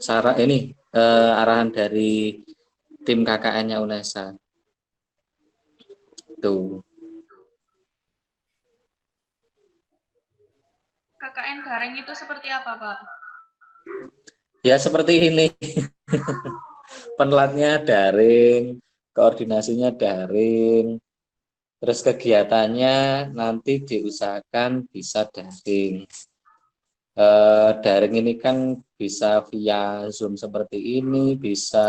Sarah ini arahan dari tim KKN-nya UNESA tuh. KKN daring itu seperti apa, Pak? Ya seperti ini. Penelatnya daring, koordinasinya daring, terus kegiatannya nanti diusahakan bisa daring. Daring ini kan bisa via Zoom seperti ini, bisa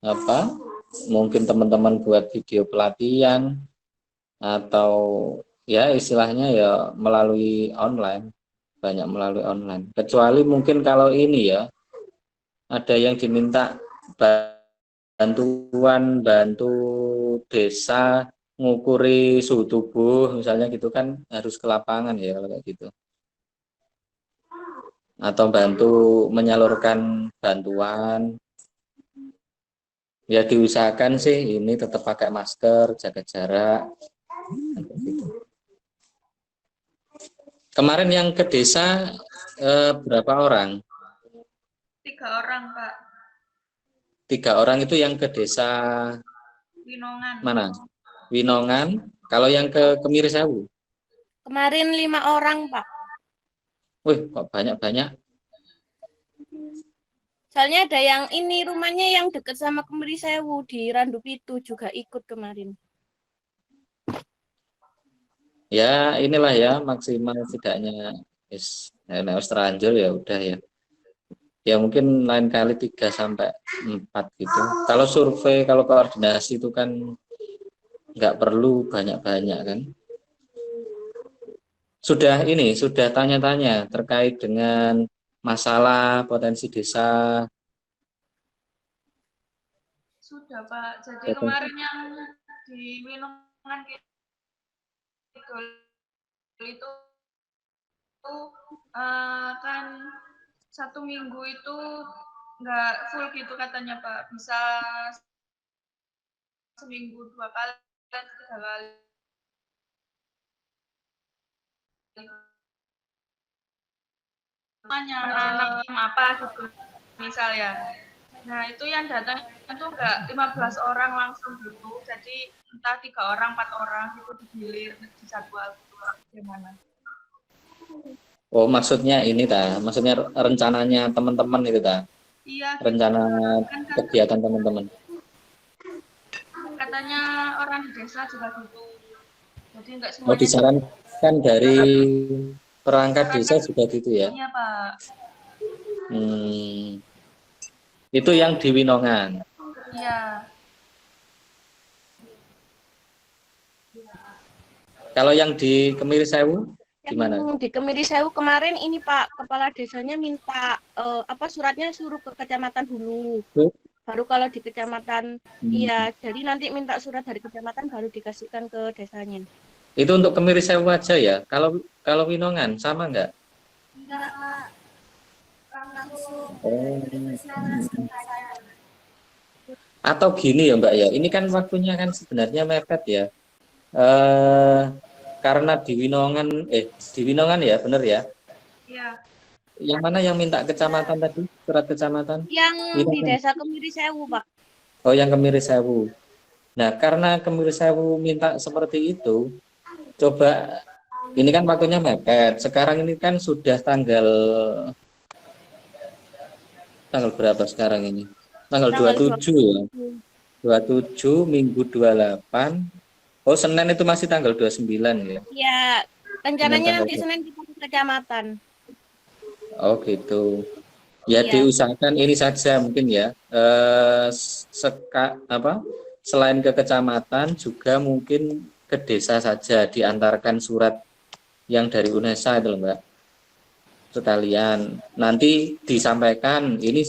apa? Mungkin teman-teman buat video pelatihan atau ya istilahnya ya melalui online, banyak melalui online. Kecuali mungkin kalau ini ya ada yang diminta bantu desa ngukuri suhu tubuh misalnya gitu kan harus ke lapangan ya kalau kayak gitu, atau bantu menyalurkan bantuan ya diusahakan sih ini tetap pakai masker, jaga jarak gitu. Kemarin yang ke desa berapa orang? 3 orang, Pak. 3 orang itu yang ke desa Winongan. mana? Winongan. Kalau yang ke Kemirisau? Kemarin 5 orang, Pak. Wih, kok banyak-banyak? Soalnya ada yang ini rumahnya yang dekat sama Kemirisewu di Randup itu juga ikut kemarin. Ya inilah ya maksimal tidaknya Australia ya udah ya. Ya mungkin lain kali 3 sampai 4 gitu. Kalau survei, kalau koordinasi itu kan nggak perlu banyak-banyak kan. Sudah tanya-tanya terkait dengan masalah potensi desa. Sudah, Pak. Jadi kemarin yang di Winongan itu kan 1 minggu itu nggak full gitu katanya, Pak. Bisa seminggu 2 kali, 3 kali. Anak-anak apa gitu misal ya. Nah itu yang datang itu enggak 15 orang langsung gitu, jadi entah 3 orang, 4 orang gitu digilir, dijadwal gitu, gimana? Oh maksudnya ini maksudnya rencananya teman-teman itu Iya gitu, rencana kan kegiatan teman-teman. katanya orang di desa juga gitu, jadi enggak Oh semuanya disarankan dari perangkat desa juga gitu ya. iya Pak. Hmm, itu yang di Winongan. Iya. Kalau yang di Kemirisau gimana? Yang di Kemirisewu kemarin ini Pak, kepala desanya minta suratnya suruh ke kecamatan dulu. Baru kalau di kecamatan iya, jadi nanti minta surat dari kecamatan baru dikasihkan ke desanya. Itu untuk Kemirisau aja ya. Kalau Winongan sama nggak? Enggak, Pak. Langsung. Oh. Atau gini ya Mbak ya. Ini kan waktunya kan sebenarnya mepet ya. Eh karena di Winongan ya, bener ya. Iya. Yang mana yang minta kecamatan tadi? Surat kecamatan? Yang di Winongan. desa Kemirisewu, Pak. Oh, yang Kemirisau. Nah, karena Kemirisau minta seperti itu, coba ini kan waktunya mepet. Sekarang ini kan sudah tanggal berapa sekarang ini? Tanggal Tanggal 27 ya. 20. 27 Minggu 28. Oh, Senin itu masih tanggal 29 ya. Iya, Senin rencananya tanggal nanti Senin kita ke kecamatan. Oh, gitu. Ya Iya. diusahakan ini saja mungkin ya. Selain ke kecamatan juga mungkin ke desa saja diantarkan surat yang dari UNESA itu loh, Mbak. Sekalian nanti disampaikan ini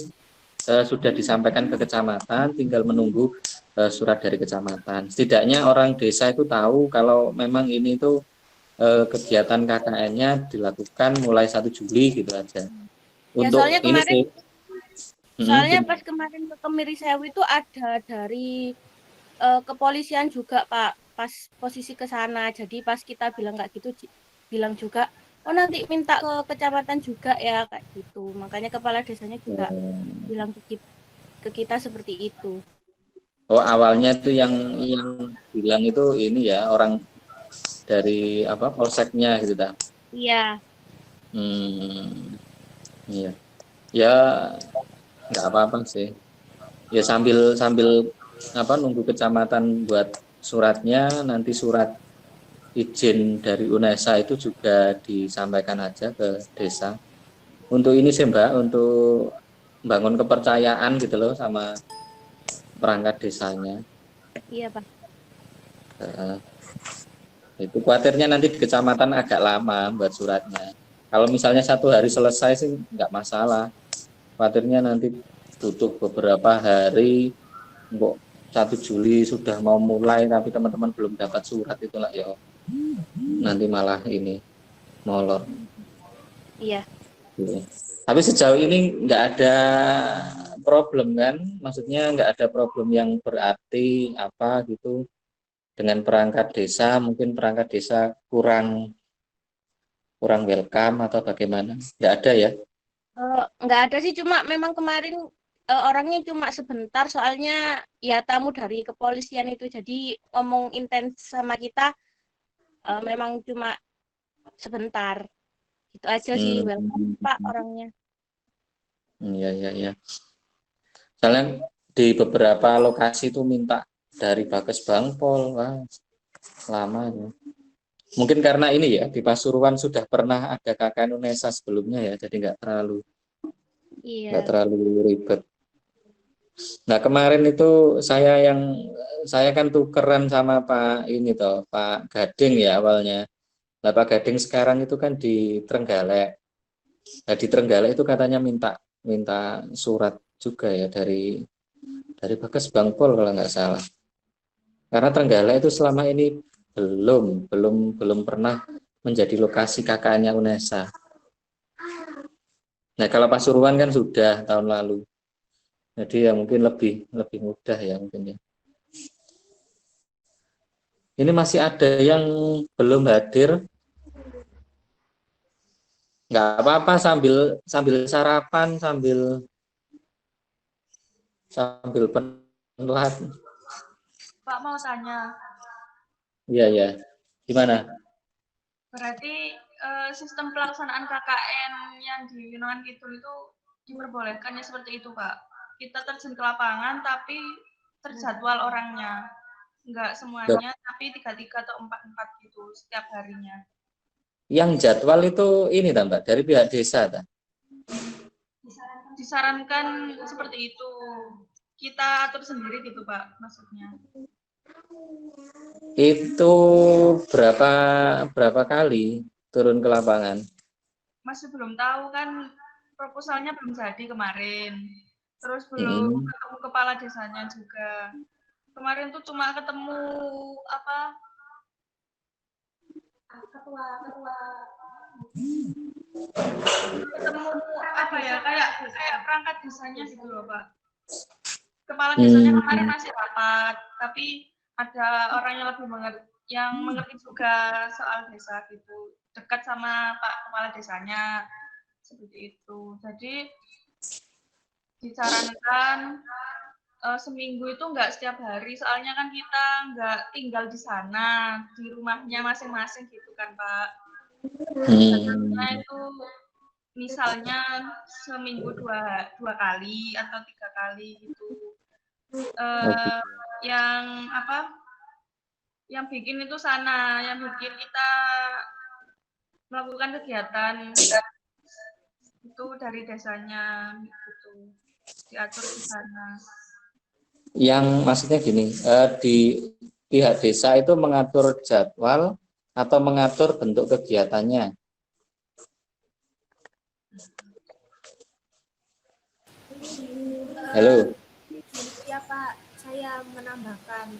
sudah disampaikan ke kecamatan, tinggal menunggu surat dari kecamatan. Setidaknya orang desa itu tahu kalau memang ini tuh kegiatan KKN-nya dilakukan mulai 1 Juli gitu aja. Ya Untuk ini sih. soalnya pas kemarin ke Kemirisewu itu ada dari kepolisian juga Pak, pas posisi ke sana. Jadi pas kita bilang nggak gitu, bilang juga Oh nanti minta ke kecamatan juga ya kayak gitu. Makanya kepala desanya juga bilang ke kita seperti itu. Oh, awalnya itu yang bilang itu ini ya orang dari apa polseknya gitu dah. Iya, Hmm, iya. Ya nggak apa-apa sih. Ya sambil sambil apa nunggu kecamatan buat suratnya, nanti surat izin dari UNESA itu juga disampaikan aja ke desa. Untuk ini sih Mbak, untuk bangun kepercayaan gitu loh sama perangkat desanya. iya Pak. Eh, itu khawatirnya nanti di kecamatan agak lama buat suratnya. Kalau misalnya 1 hari selesai sih nggak masalah. Khawatirnya nanti butuh beberapa hari, kok 1 Juli sudah mau mulai tapi teman-teman belum dapat surat itulah ya nanti malah ini molor. Iya. Gitu. Tapi sejauh ini nggak ada problem kan, maksudnya nggak ada problem yang berarti apa gitu dengan perangkat desa, mungkin perangkat desa kurang kurang welcome atau bagaimana? Nggak ada ya? Nggak ada sih, cuma memang kemarin orangnya cuma sebentar, soalnya ya tamu dari kepolisian itu, jadi ngomong intens sama kita memang cuma sebentar. Itu aja sih, welcome Hmm, Pak orangnya. iya iya iya. Soalnya di beberapa lokasi itu minta dari Bakes Bangpol, wah lama ya. Mungkin karena ini ya di Pasuruan sudah pernah ada KKN UNESA sebelumnya ya, jadi nggak Iya. terlalu ribet. Nah kemarin itu saya kan tukeran sama Pak ini toh Pak Gading ya awalnya. Nah Pak Gading sekarang itu kan di Trenggalek. Nah di Trenggalek itu katanya minta minta surat juga ya dari Bakes Bangpol kalau nggak salah. Karena Trenggalek itu selama ini belum pernah menjadi lokasi KKN-nya UNESA. Nah kalau Pasuruan kan sudah tahun lalu. Jadi ya mungkin lebih lebih mudah ya mungkin ya. Ini masih ada yang belum hadir, nggak apa-apa sambil sambil sarapan sambil sambil penuhan. Pak mau tanya, Iya ya. Gimana? berarti sistem pelaksanaan KKN yang di Yunan Kidul itu diperbolehkannya seperti itu, Pak? Kita terjun ke lapangan tapi terjadwal orangnya. Enggak semuanya, tapi 3-3 atau 4-4 gitu setiap harinya. Yang jadwal itu ini tambah dari pihak desa tak? Disarankan seperti itu. Kita atur sendiri gitu, Pak, maksudnya. Itu berapa berapa kali turun ke lapangan? Masih belum tahu kan, proposalnya belum jadi kemarin. Terus belum Hmm. ketemu kepala desanya juga. Kemarin tuh cuma ketemu apa, ketua ketua ketemu apa ya, kayak kayak perangkat desanya gitu loh, Pak. Kepala desanya kemarin masih rapat, tapi ada orang yang lebih mengerti juga soal desa gitu, dekat sama Pak Kepala Desanya seperti itu. Jadi disarankan seminggu itu nggak setiap hari, soalnya kan kita nggak tinggal di sana, di rumahnya masing-masing gitu kan Pak. Biasanya itu misalnya seminggu dua kali atau 3 kali gitu. Yang apa? Yang bikin itu sana, yang bikin kita melakukan kegiatan itu dari desanya gitu, diatur di sana. Yang maksudnya gini, di pihak desa itu mengatur jadwal atau mengatur bentuk kegiatannya. Halo. Ya Pak, saya menambahkan.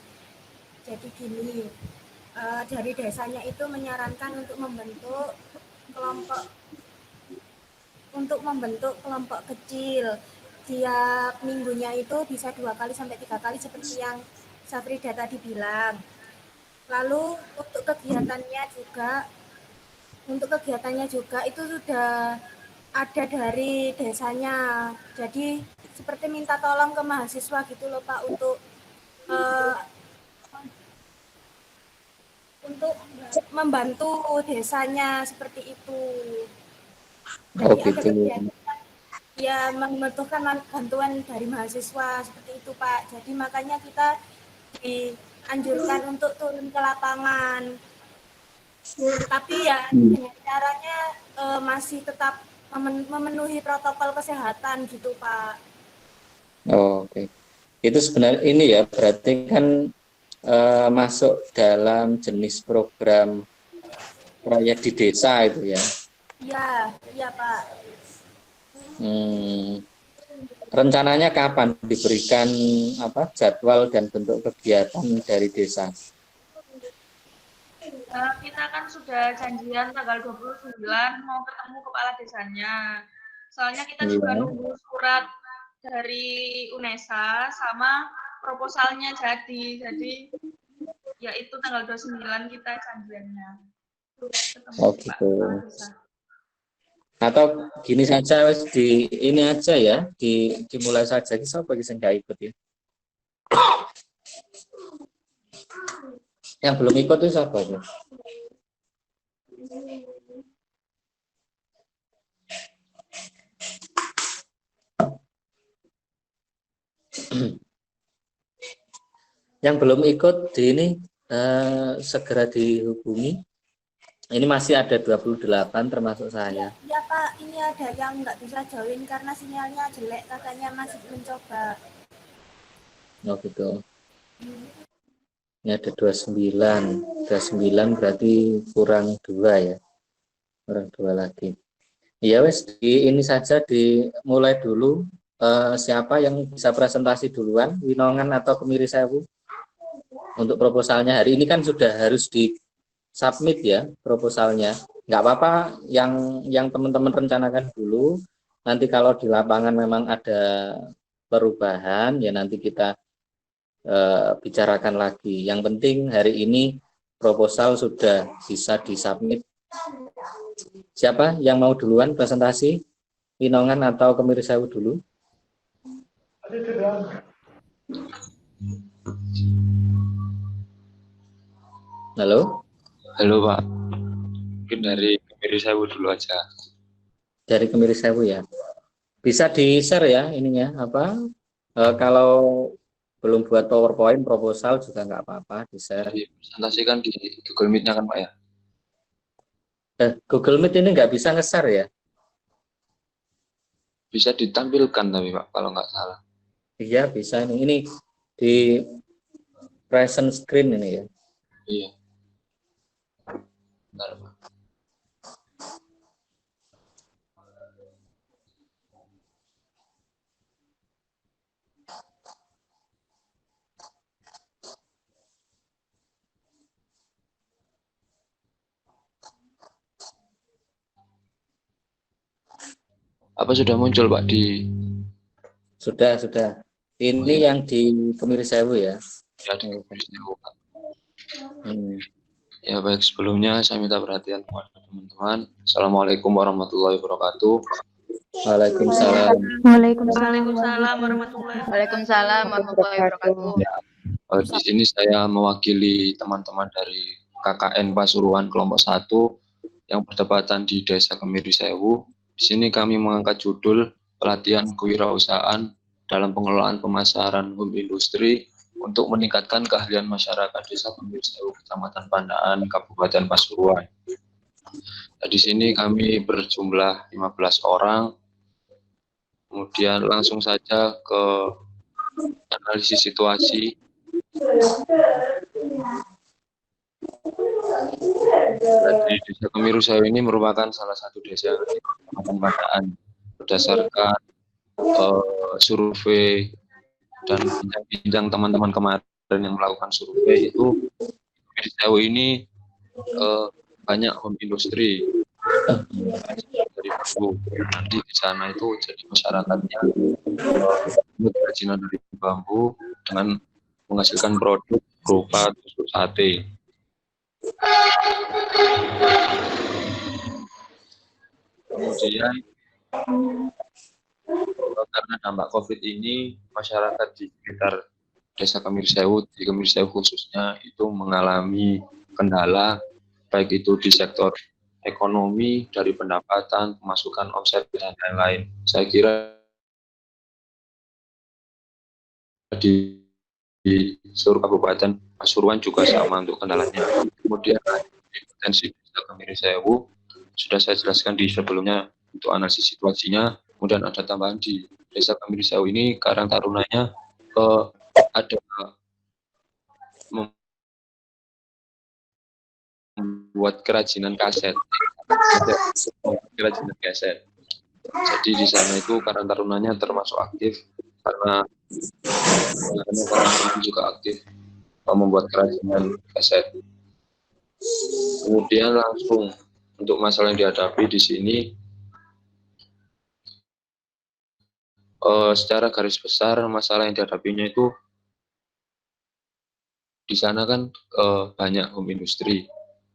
Jadi gini, dari desanya itu menyarankan kelompok untuk membentuk kelompok kecil. Tiap minggunya itu bisa 2 kali sampai 3 kali seperti yang Safrida tadi bilang. Lalu untuk kegiatannya juga Untuk kegiatannya juga itu sudah ada dari desanya. Jadi seperti minta tolong ke mahasiswa gitu loh Pak eh, untuk membantu desanya seperti itu. Oh Jadi ada gitu. kegiatan ya membutuhkan bantuan dari mahasiswa seperti itu Pak. Jadi makanya kita dianjurkan untuk turun ke lapangan. Tapi ya dengan caranya masih tetap memenuhi protokol kesehatan gitu Pak. Oh, oke. Itu sebenarnya ini ya, berarti kan masuk dalam jenis program proyek di desa itu ya. Iya, iya Pak. Rencananya kapan diberikan jadwal dan bentuk kegiatan dari desa? Kita kan sudah janjian tanggal 29 mau ketemu kepala desanya. Soalnya kita juga nunggu surat dari UNESA sama proposalnya jadi. Jadi ya itu tanggal 29 kita janjiannya. Ketemu Oh Pak gitu. Kepala Desa. Atau gini saja wes di ini aja ya, dimulai saja. Siapa yang nggak ikut ya? Yang belum ikut itu siapa ya? Yang belum ikut di ini segera dihubungi. Ini masih ada 28 termasuk saya. Ya Pak, ini ada yang nggak bisa join karena sinyalnya jelek, katanya masih mencoba. Oh gitu. Ini ada 29. 29 berarti kurang 2 ya. Kurang 2 lagi. Ya wes, ini saja dimulai dulu. Siapa yang bisa presentasi duluan, Winongan atau Kemiri Sewu? Untuk proposalnya hari ini kan sudah harus di submit ya proposalnya. Nggak apa-apa yang teman-teman rencanakan dulu. Nanti kalau di lapangan memang ada perubahan ya nanti kita bicarakan lagi. Yang penting hari ini proposal sudah bisa disubmit. Siapa yang mau duluan presentasi? Winongan atau Kemiri Sewu dulu? Halo? Halo Pak, mungkin dari Kemiri Sewu dulu aja. Dari Kemiri Sewu ya. Bisa di-share ya ininya kalau belum buat PowerPoint proposal juga nggak apa-apa di-share. Presentasikan di Google Meet-nya kan Pak ya? Google Meet ini nggak bisa nge-share ya? Bisa ditampilkan tapi Pak kalau nggak salah. Iya bisa ini di present screen ini ya. Iya. Bentar Pak. Apa sudah muncul Pak di? Sudah. Ini yang di Kemiri Sewu ya. Ya, di Kemiri Sewu Pak. Ya baik, sebelumnya saya minta perhatian teman-teman. Assalamualaikum warahmatullahi wabarakatuh. Waalaikumsalam. Waalaikumsalam warahmatullahi wabarakatuh. Di sini saya mewakili teman-teman dari KKN Pasuruan kelompok 1 yang bertepatan di Desa Kemiri Sewu. Di sini kami mengangkat judul pelatihan kewirausahaan dalam pengelolaan pemasaran home industri untuk meningkatkan keahlian masyarakat Desa Kemiri Sewu, Kecamatan Pandaan, Kabupaten Pasuruan. Nah, di sini kami berjumlah 15 orang. Kemudian langsung saja ke analisis situasi. Di Desa Kemiri Sewu ini merupakan salah satu desa di Kecamatan Pandaan. Berdasarkan survei dan bincang-bincang teman-teman kemarin yang melakukan survei itu Kemiri Sewu ini banyak home industri dari bambu. Nanti di sana itu jadi masyarakatnya kerajinan dari bambu dengan menghasilkan produk berupa tusuk sate. Kemudian karena dampak COVID ini, masyarakat di sekitar Desa Kemirsewu, di Kemirsewu khususnya, itu mengalami kendala, baik itu di sektor ekonomi, dari pendapatan, pemasukan, omset, dan lain-lain. Saya kira di seluruh Kabupaten Pasuruan juga sama untuk kendalanya. Kemudian potensi Desa Kemirsewu sudah saya jelaskan di sebelumnya untuk analisis situasinya. Kemudian ada tambahan di Desa Kemirsewu ini, Karang Tarunanya ada membuat kerajinan kaset. Jadi di sana itu Karang Tarunanya termasuk aktif karena Karang juga aktif membuat kerajinan kaset. Kemudian langsung untuk masalah yang dihadapi di sini, secara garis besar masalah yang dihadapinya itu di sana kan banyak home industry.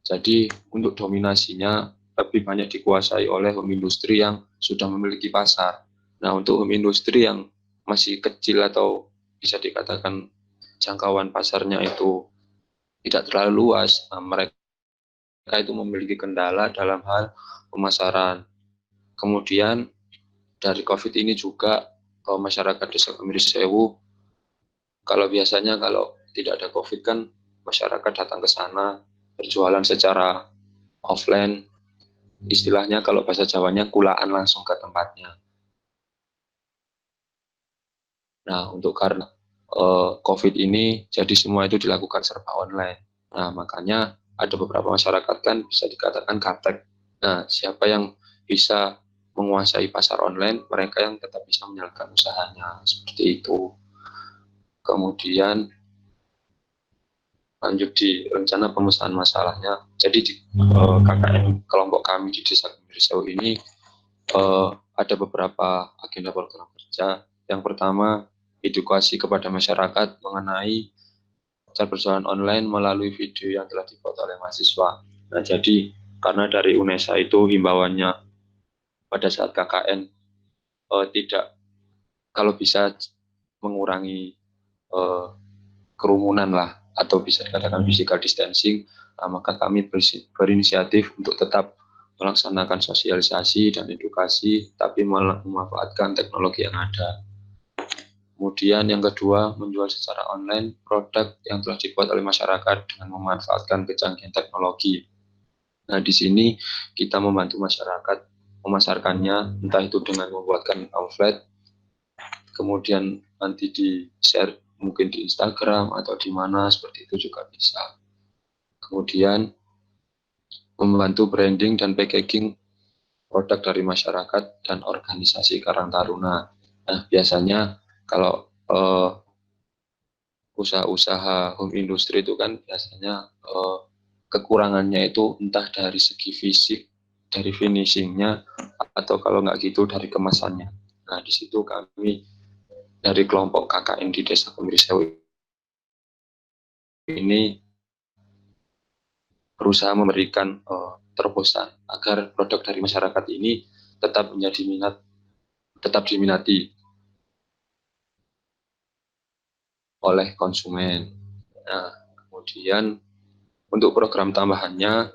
Jadi untuk dominasinya lebih banyak dikuasai oleh home industry yang sudah memiliki pasar. Nah, untuk home industry yang masih kecil atau bisa dikatakan jangkauan pasarnya itu tidak terlalu luas, nah, mereka itu memiliki kendala dalam hal pemasaran. Kemudian dari COVID ini juga masyarakat Desa Kemirsewu, kalau biasanya kalau tidak ada COVID kan masyarakat datang ke sana berjualan secara offline, istilahnya kalau bahasa Jawanya kulaan langsung ke tempatnya. Nah, untuk karena COVID ini jadi semua itu dilakukan serba online. Nah, makanya ada beberapa masyarakat kan bisa dikatakan gaptek. Nah, siapa yang bisa menguasai pasar online, mereka yang tetap bisa menjalankan usahanya, seperti itu. Kemudian lanjut di rencana pemecahan masalahnya. Jadi di KKN kelompok kami di Desa Kemirsewu ini ada beberapa agenda program kerja. Yang pertama, edukasi kepada masyarakat mengenai cara berjualan online melalui video yang telah dibuat oleh mahasiswa. Nah, jadi karena dari UNESA itu himbauannya pada saat KKN tidak, kalau bisa mengurangi kerumunan lah, atau bisa dikatakan physical distancing, maka kami berinisiatif untuk tetap melaksanakan sosialisasi dan edukasi, tapi memanfaatkan teknologi yang ada. Kemudian yang kedua, menjual secara online produk yang telah dibuat oleh masyarakat dengan memanfaatkan kecanggihan teknologi. Nah, di sini kita membantu masyarakat memasarkannya, entah itu dengan membuatkan pamflet, kemudian nanti di-share mungkin di Instagram atau di mana, seperti itu juga bisa. Kemudian membantu branding dan packaging produk dari masyarakat dan organisasi Karang Taruna. Nah, biasanya kalau usaha-usaha home industry itu kan biasanya kekurangannya itu entah dari segi fisik, dari finishingnya, atau kalau nggak gitu dari kemasannya. Nah, di situ kami dari kelompok KKN di Desa Kemirsewu ini berusaha memberikan terobosan agar produk dari masyarakat ini tetap diminati oleh konsumen. Nah, kemudian untuk program tambahannya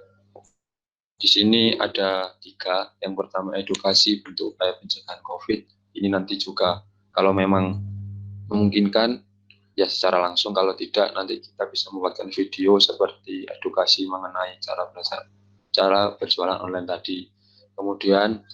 di sini ada 3. Yang pertama, edukasi bentuk upaya pencegahan COVID. Ini nanti juga kalau memang memungkinkan ya secara langsung, kalau tidak nanti kita bisa membuatkan video seperti edukasi mengenai cara berjualan online tadi. Kemudian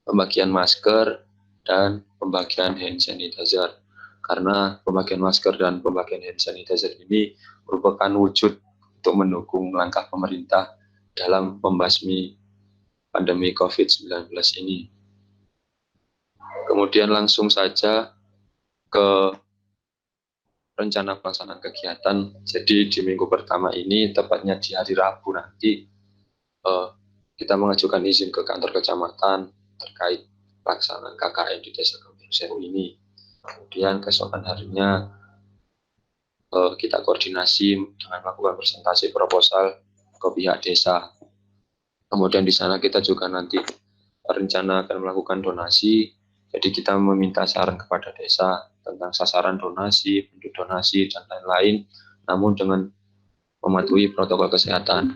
pembagian masker dan pembagian hand sanitizer. Karena pembagian masker dan pembagian hand sanitizer ini merupakan wujud untuk mendukung langkah pemerintah dalam membasmi pandemi COVID-19 ini. Kemudian langsung saja ke rencana pelaksanaan kegiatan. Jadi di minggu pertama ini, tepatnya di hari Rabu nanti, kita mengajukan izin ke kantor kecamatan terkait pelaksanaan KKN di Desa Kemirsewu ini. Kemudian keesokan harinya kita koordinasi dengan melakukan presentasi proposal ke pihak desa. Kemudian di sana kita juga nanti rencana akan melakukan donasi. Jadi kita meminta saran kepada desa tentang sasaran donasi, bentuk donasi, dan lain-lain, namun dengan mematuhi protokol kesehatan.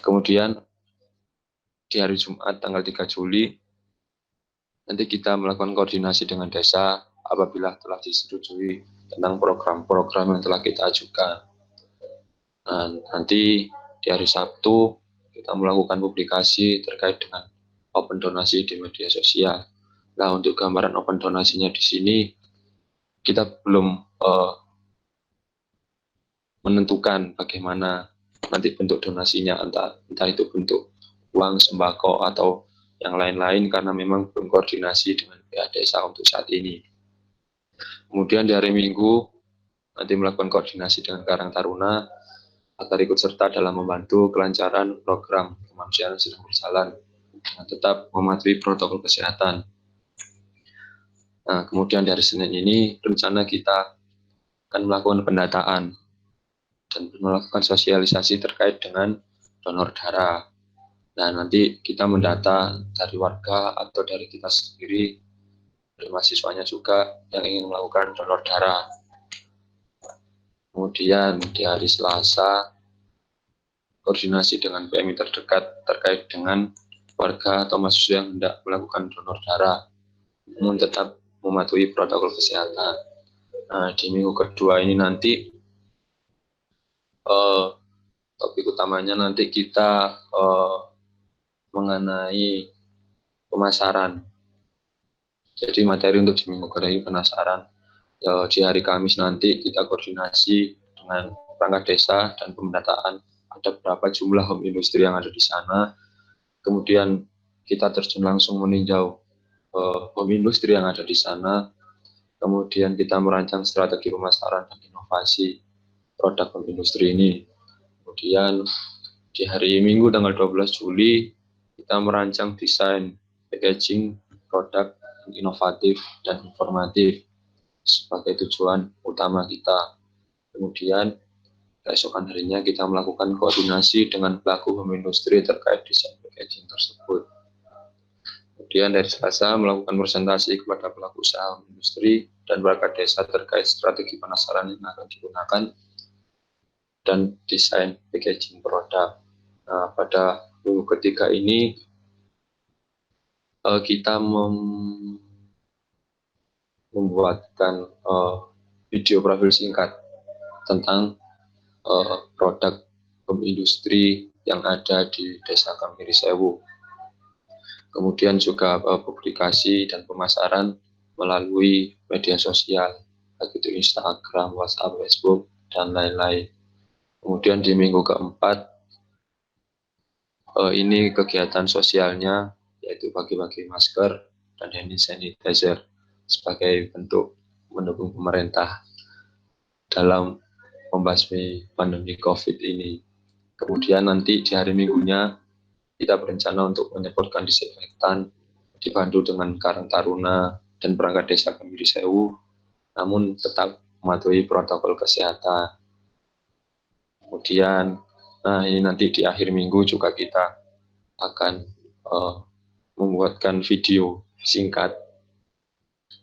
Kemudian di hari Jumat tanggal 3 Juli, nanti kita melakukan koordinasi dengan desa apabila telah disetujui tentang program-program yang telah kita ajukan. Dan nanti di hari Sabtu, kita melakukan publikasi terkait dengan open donasi di media sosial. Nah, untuk gambaran open donasinya di sini, kita belum menentukan bagaimana nanti bentuk donasinya, entah itu bentuk uang, sembako, atau yang lain-lain, karena memang belum koordinasi dengan pihak desa untuk saat ini. Kemudian di hari Minggu, nanti melakukan koordinasi dengan Karang Taruna, agar ikut serta dalam membantu kelancaran program kemanusiaan yang sedang berjalan, dengan tetap mematuhi protokol kesehatan. Nah, kemudian dari Senin ini, rencana kita akan melakukan pendataan dan melakukan sosialisasi terkait dengan donor darah. Nah, nanti kita mendata dari warga atau dari kita sendiri, dari mahasiswanya juga yang ingin melakukan donor darah. Kemudian di hari Selasa, koordinasi dengan PMI terdekat terkait dengan warga atau mahasiswa yang hendak melakukan donor darah, namun tetap mematuhi protokol kesehatan. Nah, di minggu kedua ini nanti topik utamanya nanti kita mengenai pemasaran. Jadi materi untuk di minggu kedua ini pemasaran. Di hari Kamis nanti kita koordinasi dengan perangkat desa dan pemetaan ada berapa jumlah home industri yang ada di sana. Kemudian kita terjun langsung meninjau home industri yang ada di sana. Kemudian kita merancang strategi pemasaran dan inovasi produk home industri ini. Kemudian di hari Minggu tanggal 12 Juli kita merancang desain packaging produk yang inovatif dan informatif sebagai tujuan utama kita. Kemudian keesokan harinya kita melakukan koordinasi dengan pelaku home industri terkait desain packaging tersebut. Kemudian dari Selasa melakukan presentasi kepada pelaku usaha home industri dan perangkat desa terkait strategi pemasaran yang akan digunakan dan desain packaging produk. Nah, pada minggu ketiga ini kita membuatkan video profil singkat tentang produk home industri yang ada di Desa Kemiri Sewu. Kemudian juga publikasi dan pemasaran melalui media sosial, baik itu Instagram, WhatsApp, Facebook, dan lain-lain. Kemudian di minggu keempat, ini kegiatan sosialnya, yaitu bagi-bagi masker dan hand sanitizer sebagai bentuk mendukung pemerintah dalam membasmi pandemi COVID ini. Kemudian nanti di hari Minggunya kita berencana untuk menyemprotkan disinfektan dibantu dengan Karang Taruna dan perangkat desa Kemiri Sewu, namun tetap mematuhi protokol kesehatan. Kemudian, nah ini nanti di akhir minggu juga kita akan membuatkan video singkat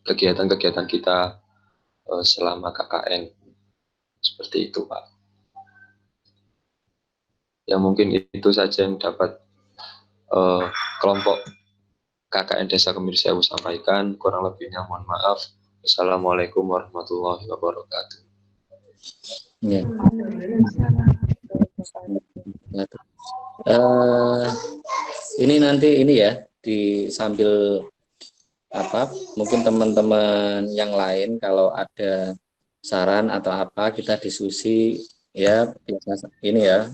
kegiatan-kegiatan kita selama KKN. Seperti itu, Pak. Ya mungkin itu saja yang dapat kelompok KKN Desa Kemiri Sewu sampaikan. Kurang lebihnya mohon maaf. Assalamualaikum warahmatullahi wabarakatuh. Ya. Ini nanti ini ya sambil mungkin teman-teman yang lain kalau ada saran atau apa kita diskusi ya biasa ini ya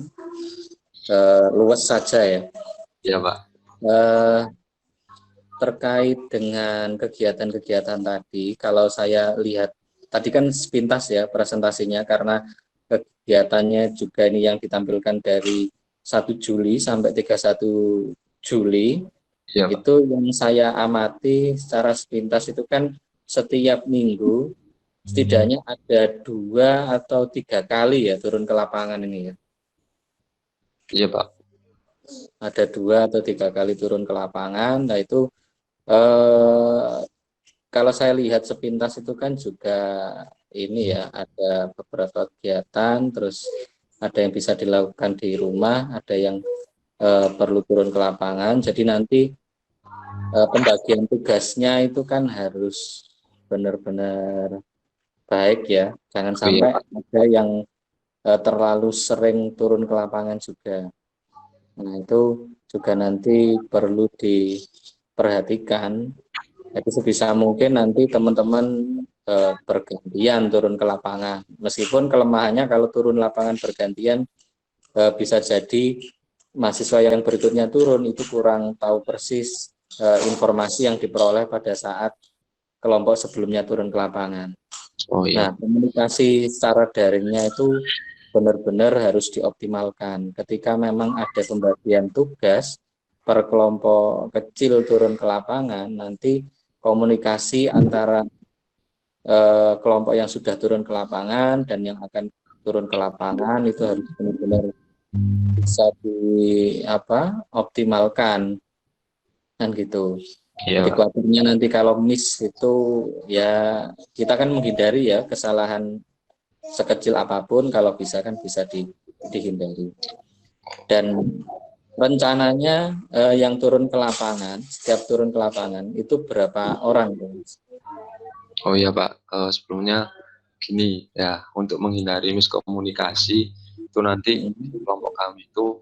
luas saja ya. Ya Pak. Terkait dengan kegiatan-kegiatan tadi, kalau saya lihat tadi kan sepintas ya presentasinya karena kegiatannya juga ini yang ditampilkan dari 1 Juli sampai 31 Juli. Ya, itu yang saya amati secara sepintas itu kan setiap minggu setidaknya ada 2 atau 3 kali ya turun ke lapangan ini ya. Iya Pak. ada 2 atau 3 kali turun ke lapangan. Nah itu kalau saya lihat sepintas itu kan juga ini ya, ada beberapa kegiatan, terus ada yang bisa dilakukan di rumah, ada yang perlu turun ke lapangan. Jadi nanti pembagian tugasnya itu kan harus benar-benar baik ya, jangan sampai ada yang terlalu sering turun ke lapangan juga. Nah itu juga nanti perlu diperhatikan. Jadi sebisa mungkin nanti teman-teman bergantian turun ke lapangan. Meskipun kelemahannya kalau turun lapangan bergantian bisa jadi mahasiswa yang berikutnya turun itu kurang tahu persis informasi yang diperoleh pada saat kelompok sebelumnya turun ke lapangan. Oh iya. Nah, komunikasi secara daringnya itu benar-benar harus dioptimalkan. Ketika memang ada pembagian tugas per kelompok kecil turun ke lapangan, nanti komunikasi antara kelompok yang sudah turun ke lapangan dan yang akan turun ke lapangan itu harus benar-benar bisa optimalkan kan gitu. Iya. Jadi khawatirnya nanti kalau miss itu ya kita kan menghindari ya kesalahan sekecil apapun, kalau bisa kan bisa dihindari. Dan rencananya yang turun ke lapangan, setiap turun ke lapangan itu berapa orang? Oh iya Pak, sebelumnya gini ya, untuk menghindari miskomunikasi itu nanti kelompok kami itu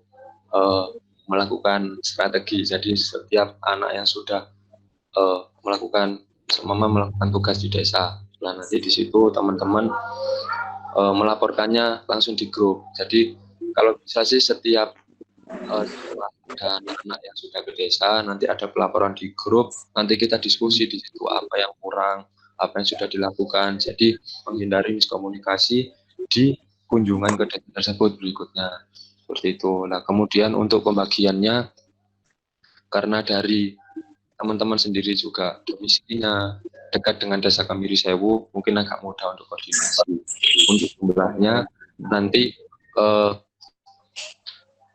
melakukan strategi. Jadi setiap anak yang sudah melakukan tugas di desa, nah nanti di situ teman-teman melaporkannya langsung di grup. Jadi kalau bisa sih setiap ada anak-anak yang sudah ke desa, nanti ada pelaporan di grup, nanti kita diskusi di situ apa yang kurang, apa yang sudah dilakukan. Jadi menghindari miskomunikasi di kunjungan ke desa tersebut berikutnya. Seperti itu. Nah, kemudian untuk pembagiannya, karena dari teman-teman sendiri juga domisilinya dekat dengan desa Kemiri Sewu, mungkin agak mudah untuk koordinasi. Untuk jumlahnya nanti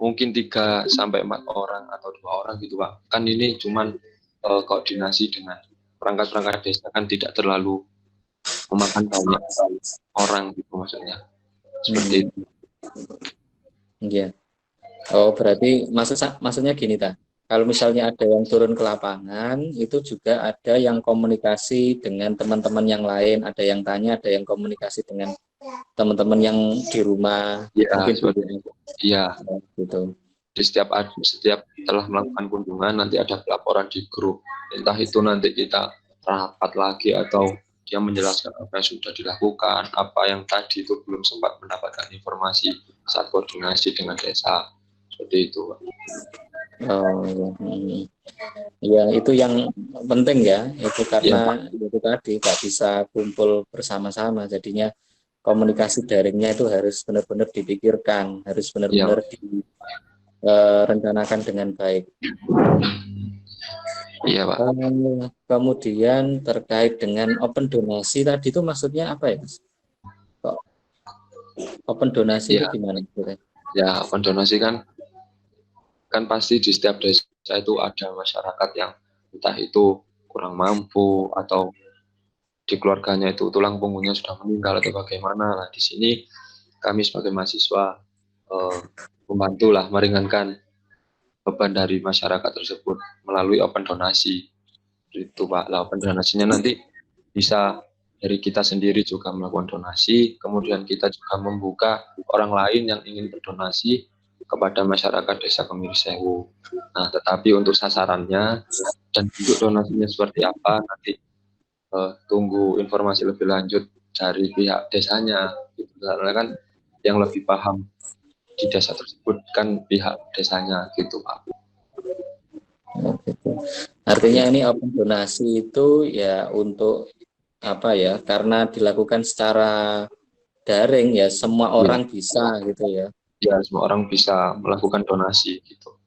mungkin 3 sampai 4 orang atau 2 orang gitu Pak. Kan ini cuman koordinasi dengan perangkat-perangkat desa, kan tidak terlalu memakan banyak orang gitu maksudnya. Seperti itu. Iya. Oh, berarti maksudnya gini ta. Kalau misalnya ada yang turun ke lapangan, itu juga ada yang komunikasi dengan teman-teman yang lain, ada yang tanya, ada yang komunikasi dengan teman-teman yang di rumah. Ya, mungkin iya. Gitu. Di setiap telah melakukan kunjungan nanti ada pelaporan di grup. Entah itu nanti kita rapat lagi atau dia menjelaskan apa yang sudah dilakukan, apa yang tadi itu belum sempat mendapatkan informasi saat koordinasi dengan desa. Seperti itu. Oh, ya itu yang penting ya, itu karena itu tadi nggak bisa kumpul bersama-sama, jadinya komunikasi daringnya itu harus benar-benar dipikirkan, harus benar-benar direncanakan dengan baik. Iya Pak. Kemudian terkait dengan open donasi tadi itu maksudnya apa ya Mas? Open donasi itu gimana? Ya, open donasi kan pasti di setiap desa itu ada masyarakat yang entah itu kurang mampu atau di keluarganya itu tulang punggungnya sudah meninggal atau bagaimana. Nah, di sini kami sebagai mahasiswa membantulah meringankan beban dari masyarakat tersebut melalui open donasi. Itu Pak. Lah, open donasinya nanti bisa dari kita sendiri juga melakukan donasi, kemudian kita juga membuka orang lain yang ingin berdonasi kepada masyarakat desa Kemiri Sewu. Nah, tetapi untuk sasarannya dan bentuk donasinya seperti apa nanti tunggu informasi lebih lanjut dari pihak desanya. Karena kan yang lebih paham di desa tersebut kan pihak desanya gitu Pak. Artinya ini open donasi itu ya untuk apa ya? Karena dilakukan secara daring ya, semua orang bisa gitu ya. Ya, semua orang bisa melakukan donasi gitu.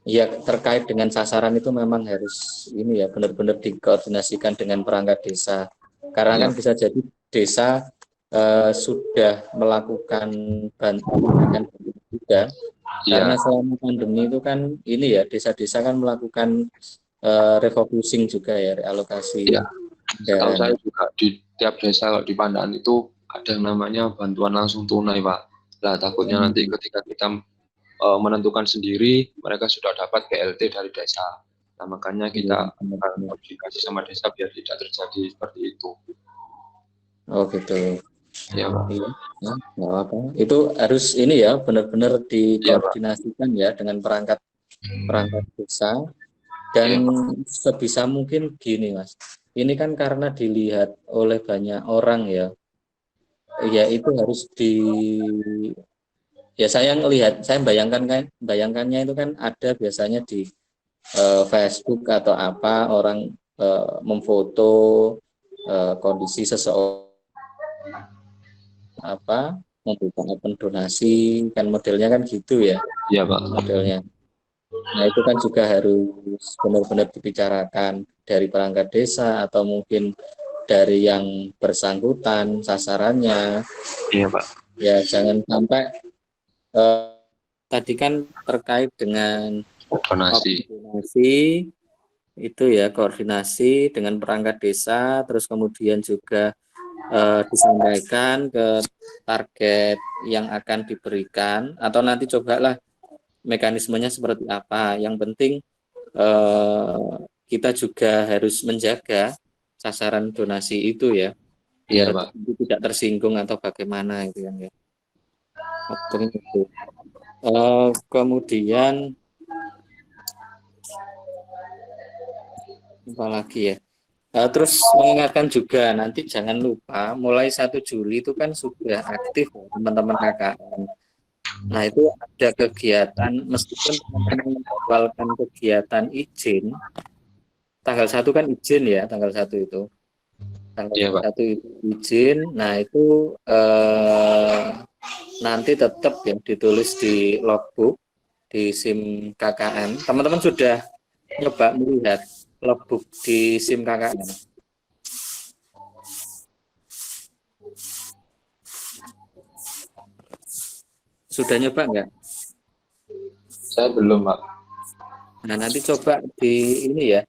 Ya, terkait dengan sasaran itu memang harus ini ya, benar-benar dikoordinasikan dengan perangkat desa. Karena kan bisa jadi desa sudah melakukan bantuan juga, Karena Iya, selama pandemi itu kan ini ya, desa-desa kan melakukan refocusing juga ya, realokasi iya. Setahu dan saya juga di tiap desa kalau di Pandaan itu ada yang namanya bantuan langsung tunai, Pak. Lah takutnya nanti ketika kita menentukan sendiri, mereka sudah dapat BLT dari desa. Nah, makanya iya, kita akan benar-benar. komunikasi sama desa biar tidak terjadi seperti itu. Oh gitu. Ya, Pak. Iya, ya, nggak apa. Itu harus ini ya, benar-benar Iya, Pak. dikoordinasikan ya dengan perangkat perangkat desa. Dan Iya, Pak. sebisa mungkin gini Mas, ini kan karena dilihat oleh banyak orang ya, ya itu harus ya saya ngelihat, saya bayangkannya itu kan ada biasanya di Facebook atau apa orang memfoto kondisi seseorang apa membuka akun donasi kan modelnya kan gitu ya Iya, Pak. modelnya. Nah, itu kan juga harus benar-benar dibicarakan dari perangkat desa atau mungkin dari yang bersangkutan sasarannya. Iya, Pak. Ya, jangan sampai eh, tadi kan terkait dengan Donasi. koordinasi itu ya, koordinasi dengan perangkat desa, terus kemudian juga disampaikan ke target yang akan diberikan atau nanti cobalah mekanismenya seperti apa. Yang penting kita juga harus menjaga sasaran donasi itu ya, Iya, biar Pak. tidak tersinggung atau bagaimana itu yang ya. Mungkin itu. Kemudian apa lagi ya? Terus mengingatkan juga nanti jangan lupa mulai 1 Juli itu kan sudah aktif ya, teman-teman KKN. Nah itu ada kegiatan meskipun teman-teman menjadwalkan kegiatan izin tanggal 1 kan izin ya tanggal 1 itu tanggal Iya, Pak. 1 itu izin. Nah itu nanti tetap yang ditulis di logbook di SIM KKN. Teman-teman sudah nyoba melihat logbook di SIM KKN? Sudah nyoba enggak? Saya belum, Pak. Nah nanti coba di ini ya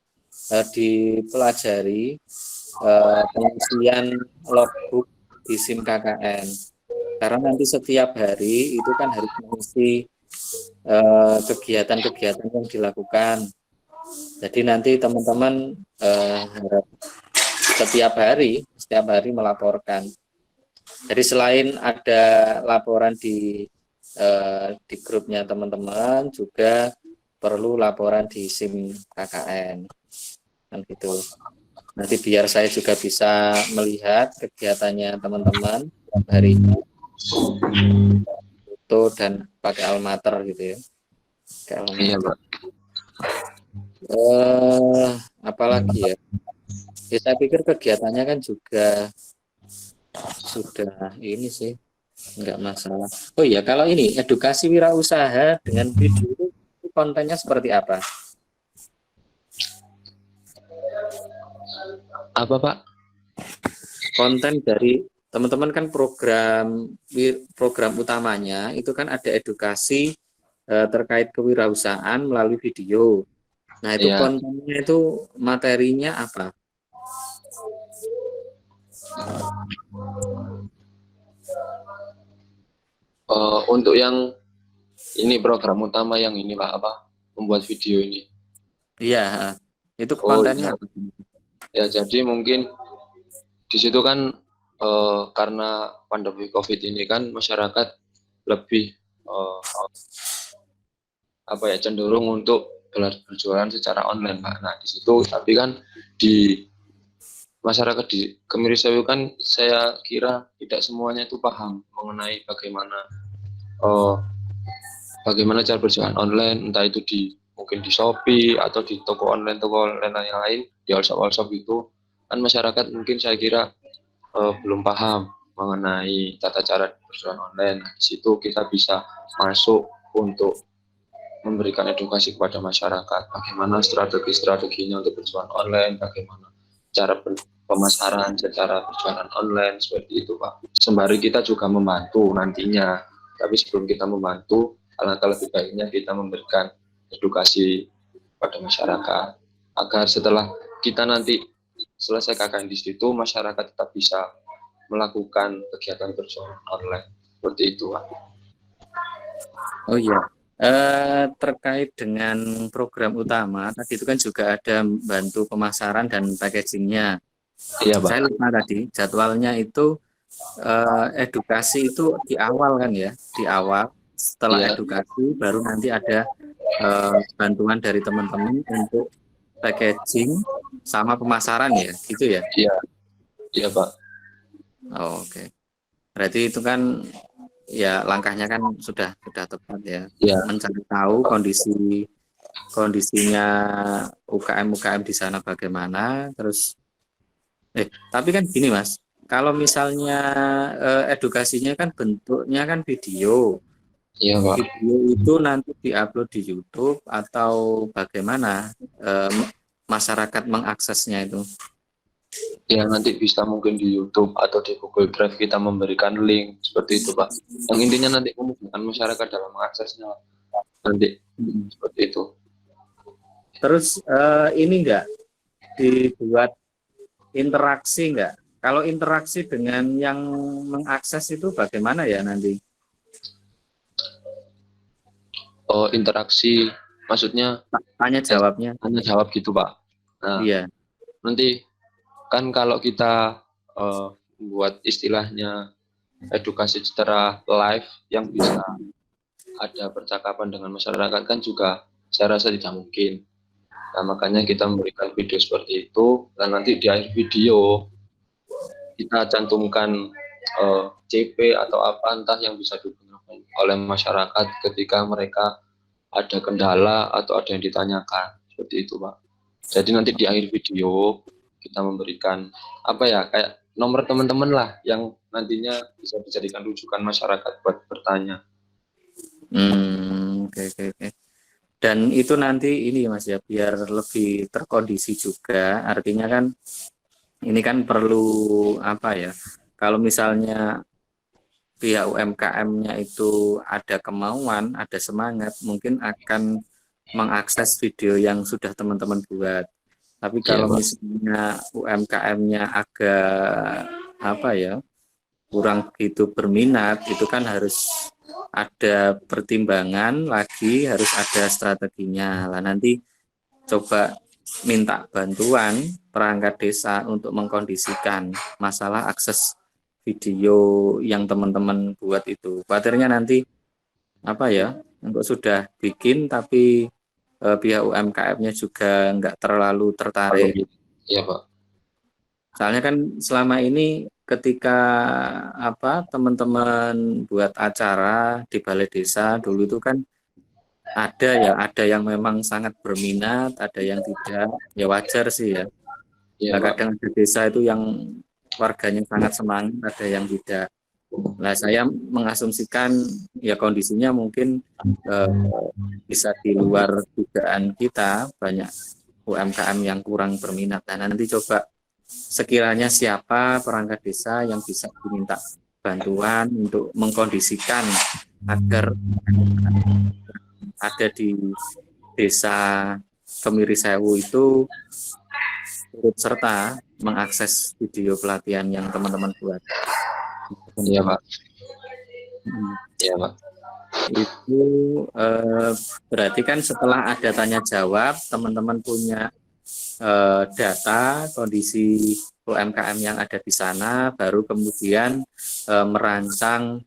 dipelajari pengisian logbook di SIM KKN. Karena nanti setiap hari itu kan harus mengisi kegiatan-kegiatan yang dilakukan. Jadi nanti teman-teman harap setiap hari melaporkan. Jadi selain ada laporan di grupnya teman-teman, juga perlu laporan di SIM KKN. Kan gitu. Nanti biar saya juga bisa melihat kegiatannya teman-teman hari ini, foto dan pakai almater gitu ya. Iya, Pak. Apalagi ya? Ya saya pikir kegiatannya kan juga sudah ini sih nggak masalah. Oh iya, kalau ini edukasi wirausaha dengan video itu kontennya seperti apa? Apa, Pak? Konten dari teman-teman kan program utamanya itu kan ada edukasi terkait kewirausahaan melalui video. Nah itu Iya. kontennya itu materinya apa? Untuk yang ini program utama yang ini, Pak, apa? Membuat video ini. Iya, itu Oh, kontennya iya. apa? Ya, jadi mungkin di situ kan karena pandemi COVID ini kan masyarakat lebih apa ya cenderung untuk berjualan secara online, Pak. Nah, di situ tapi kan di masyarakat di Kemiri Sewu kan saya kira tidak semuanya itu paham mengenai bagaimana cara berjualan online, entah itu mungkin di Shopee atau di toko online yang lain, di all-shop itu kan masyarakat mungkin saya kira belum paham mengenai tata cara berjualan online. Nah, di situ kita bisa masuk untuk memberikan edukasi kepada masyarakat bagaimana strategi-strateginya untuk berjualan online, bagaimana cara pemasaran secara berjualan online seperti itu, Pak. Sembari kita juga membantu nantinya. Tapi sebelum kita membantu, Alangkah lebih baiknya kita memberikan edukasi pada masyarakat agar setelah kita nanti selesai KKN di situ, masyarakat tetap bisa melakukan kegiatan perjuangan online seperti itu, Pak. Oh iya, terkait dengan program utama tadi itu kan juga ada bantu pemasaran dan packagingnya. Iya, Pak. Saya lupa tadi jadwalnya itu edukasi itu di awal kan ya, di awal. Setelah Iya. edukasi baru nanti ada bantuan dari teman-teman untuk packaging sama pemasaran ya, gitu ya? Iya, iya, Pak. Oh, oke. Berarti itu kan ya langkahnya kan sudah tepat ya. Iya. Mencari tahu kondisinya UKM di sana bagaimana, terus tapi kan gini Mas, kalau misalnya edukasinya kan bentuknya kan video. Iya, Pak. Video itu nanti diupload di YouTube atau bagaimana masyarakat mengaksesnya itu? Ya, nanti bisa mungkin di YouTube atau di Google Drive kita memberikan link seperti itu, Pak. Yang intinya nanti memudahkan masyarakat dalam mengaksesnya nanti seperti itu. Terus ini enggak dibuat interaksi enggak? Kalau interaksi dengan yang mengakses itu bagaimana ya nanti? Oh, interaksi maksudnya Tanya jawabnya? Tanya jawab gitu, Pak. Nah, Iya. nanti kan kalau kita buat istilahnya edukasi secara live yang bisa ada percakapan dengan masyarakat kan juga saya rasa tidak mungkin. Nah, makanya kita memberikan video seperti itu, dan nanti di akhir video kita cantumkan CP atau apa entah yang bisa digunakan oleh masyarakat ketika mereka ada kendala atau ada yang ditanyakan seperti itu, Pak. Jadi nanti di akhir video kita memberikan apa ya, kayak nomor teman-teman lah yang nantinya bisa dijadikan rujukan masyarakat buat bertanya. Oke. Dan itu nanti ini Mas ya, biar lebih terkondisi juga. Artinya kan ini kan perlu apa ya? Kalau misalnya pihak UMKM-nya itu ada kemauan, ada semangat, mungkin akan mengakses video yang sudah teman-teman buat. Tapi kalau misalnya UMKM-nya agak apa ya, kurang begitu berminat, itu kan harus ada pertimbangan lagi, harus ada strateginya. Lah nanti coba minta bantuan perangkat desa untuk mengkondisikan masalah akses video yang teman-teman buat itu. Khawatirnya nanti apa ya, untuk sudah bikin tapi pihak UMKM-nya juga nggak terlalu tertarik. Iya, Pak. Soalnya kan selama ini ketika apa teman-teman buat acara di balai desa dulu itu kan ada yang memang sangat berminat, ada yang tidak, ya wajar sih ya. Iya, Kadang di desa itu yang warganya sangat semangat, ada yang tidak. Nah, saya mengasumsikan ya kondisinya mungkin bisa di luar dugaan kita, banyak UMKM yang kurang berminat. Nah, nanti coba sekiranya siapa perangkat desa yang bisa diminta bantuan untuk mengkondisikan agar ada di desa Kemiri Sewu itu turut serta mengakses video pelatihan yang teman-teman buat. Iya, Pak. Iya, Pak. Itu berarti kan setelah ada tanya jawab, teman-teman punya data kondisi UMKM yang ada di sana, baru kemudian merancang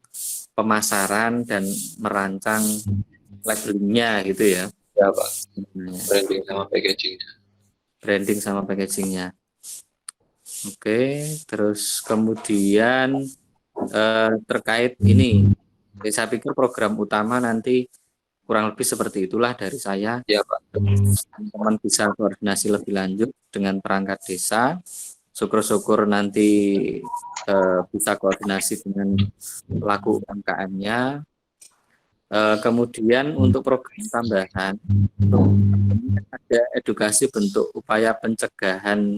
pemasaran dan merancang labelingnya gitu ya. Ya, Pak. Branding sama packagingnya. Oke, terus kemudian terkait ini, saya pikir program utama nanti kurang lebih seperti itulah dari saya. Ya, Pak. Teman-teman bisa koordinasi lebih lanjut dengan perangkat desa. Syukur-syukur nanti bisa koordinasi dengan pelaku UMKM-nya. Kemudian untuk program tambahan, ada edukasi bentuk upaya pencegahan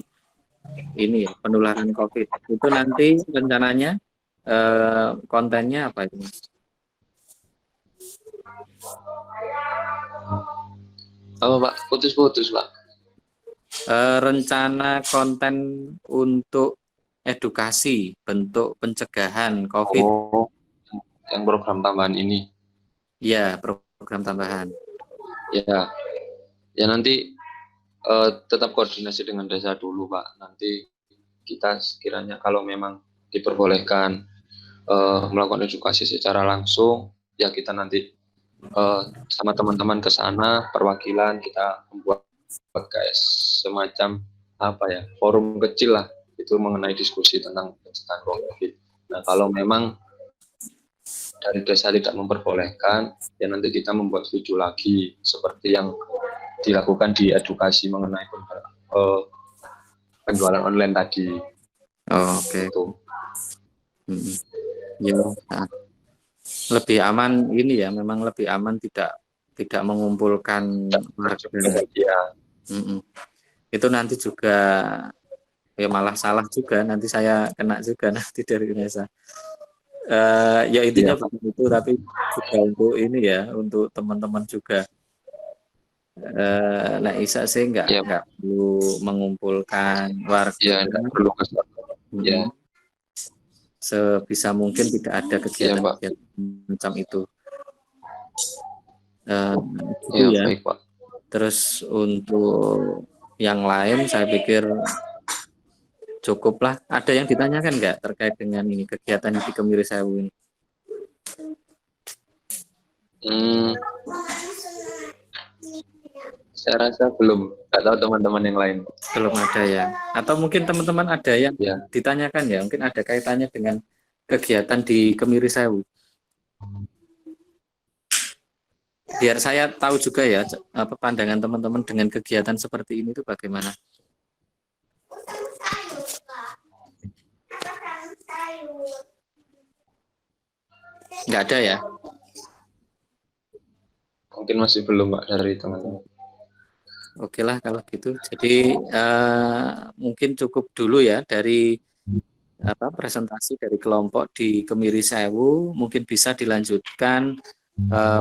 ini ya, penularan COVID. Itu nanti rencananya kontennya apa itu? Apa Pak? Putus-putus Pak. Rencana konten untuk edukasi bentuk pencegahan COVID. Oh, yang program tambahan ini. Ya, program tambahan. Ya, ya nanti tetap koordinasi dengan desa dulu Pak. Nanti kita sekiranya kalau memang diperbolehkan melakukan edukasi secara langsung, ya kita nanti sama teman-teman ke sana, perwakilan kita membuat kayak semacam apa ya, forum kecil lah itu mengenai diskusi tentang pencegahan COVID. Nah kalau memang dari desa tidak memperbolehkan, ya nanti kita membuat video lagi seperti yang dilakukan di edukasi mengenai penjualan online tadi. Oh, oke. Itu. Ya, lebih aman ini ya, memang lebih aman tidak mengumpulkan warga. Ya. Itu nanti juga ya malah salah juga, nanti saya kena juga nanti dari Indonesia. Ya intinya begitu, tapi juga untuk ini ya, untuk teman-teman juga. Nah Isa sih nggak perlu mengumpulkan warga. Ya, nggak perlu. Ya. Sebisa mungkin tidak ada kegiatan macam itu. Gitu ya. Baik, Pak. Terus untuk yang lain saya pikir cukuplah. Ada yang ditanyakan nggak terkait dengan ini kegiatan di Kemiri Sewu ini? Saya rasa belum. Nggak tahu teman-teman yang lain. Belum ada ya. Atau mungkin teman-teman ada yang ditanyakan ya. Mungkin ada kaitannya dengan kegiatan di Kemiri Sewu. Biar saya tahu juga ya apa pandangan teman-teman dengan kegiatan seperti ini itu bagaimana. Nggak ada ya? Mungkin masih belum Pak dari teman-teman. Oke lah kalau gitu. Jadi mungkin cukup dulu ya dari presentasi dari kelompok di Kemiri Sewu. Mungkin bisa dilanjutkan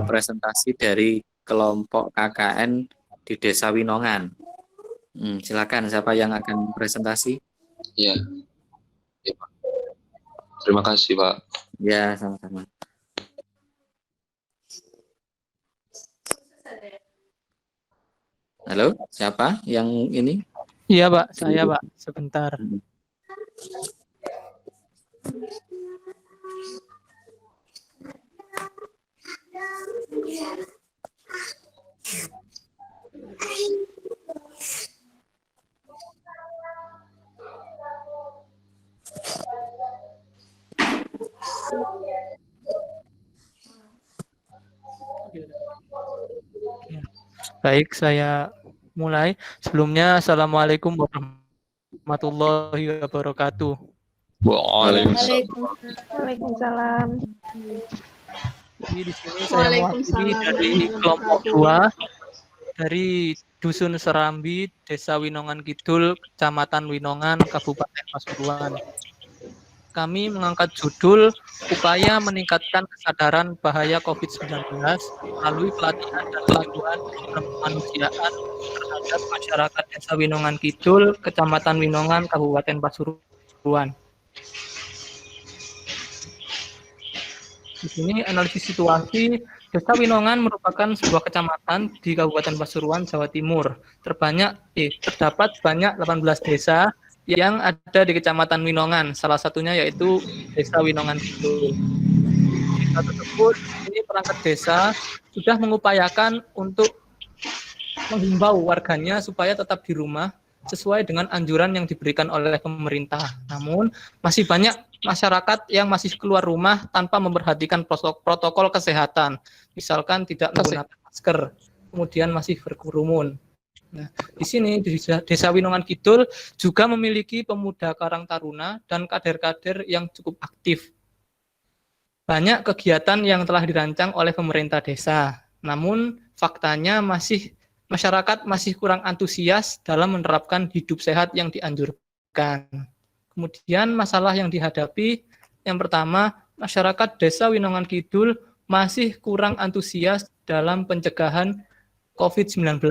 presentasi dari kelompok KKN di Desa Winongan. Silakan siapa yang akan presentasi? Ya, Pak. Terima kasih Pak. Ya, sama-sama. Halo, siapa yang ini? Iya Pak, saya Pak, sebentar. Baik, saya mulai. Sebelumnya, Assalamualaikum warahmatullahi wabarakatuh. Waalaikumsalam. Jadi di sini saya mewakili dari kelompok 2 dari Dusun Serambi, Desa Winongan Kidul, Kecamatan Winongan, Kabupaten Pasuruan. Kami mengangkat judul upaya meningkatkan kesadaran bahaya COVID-19 melalui pelatihan dan bantuan kemanusiaan terhadap masyarakat Desa Winongan Kidul, Kecamatan Winongan, Kabupaten Pasuruan. Di sini analisis situasi, Desa Winongan merupakan sebuah kecamatan di Kabupaten Pasuruan, Jawa Timur. Terdapat banyak 18 desa yang ada di Kecamatan Winongan, salah satunya yaitu Desa Winongan Kidul. Desa tersebut, ini perangkat desa sudah mengupayakan untuk menghimbau warganya supaya tetap di rumah sesuai dengan anjuran yang diberikan oleh pemerintah. Namun, masih banyak masyarakat yang masih keluar rumah tanpa memperhatikan protokol kesehatan, misalkan tidak menggunakan masker, kemudian masih berkerumun. Nah, di sini di Desa Winongan Kidul juga memiliki pemuda Karang Taruna dan kader-kader yang cukup aktif. Banyak kegiatan yang telah dirancang oleh pemerintah desa, namun faktanya masyarakat masih kurang antusias dalam menerapkan hidup sehat yang dianjurkan. Kemudian masalah yang dihadapi, yang pertama, masyarakat Desa Winongan Kidul masih kurang antusias dalam pencegahan COVID-19.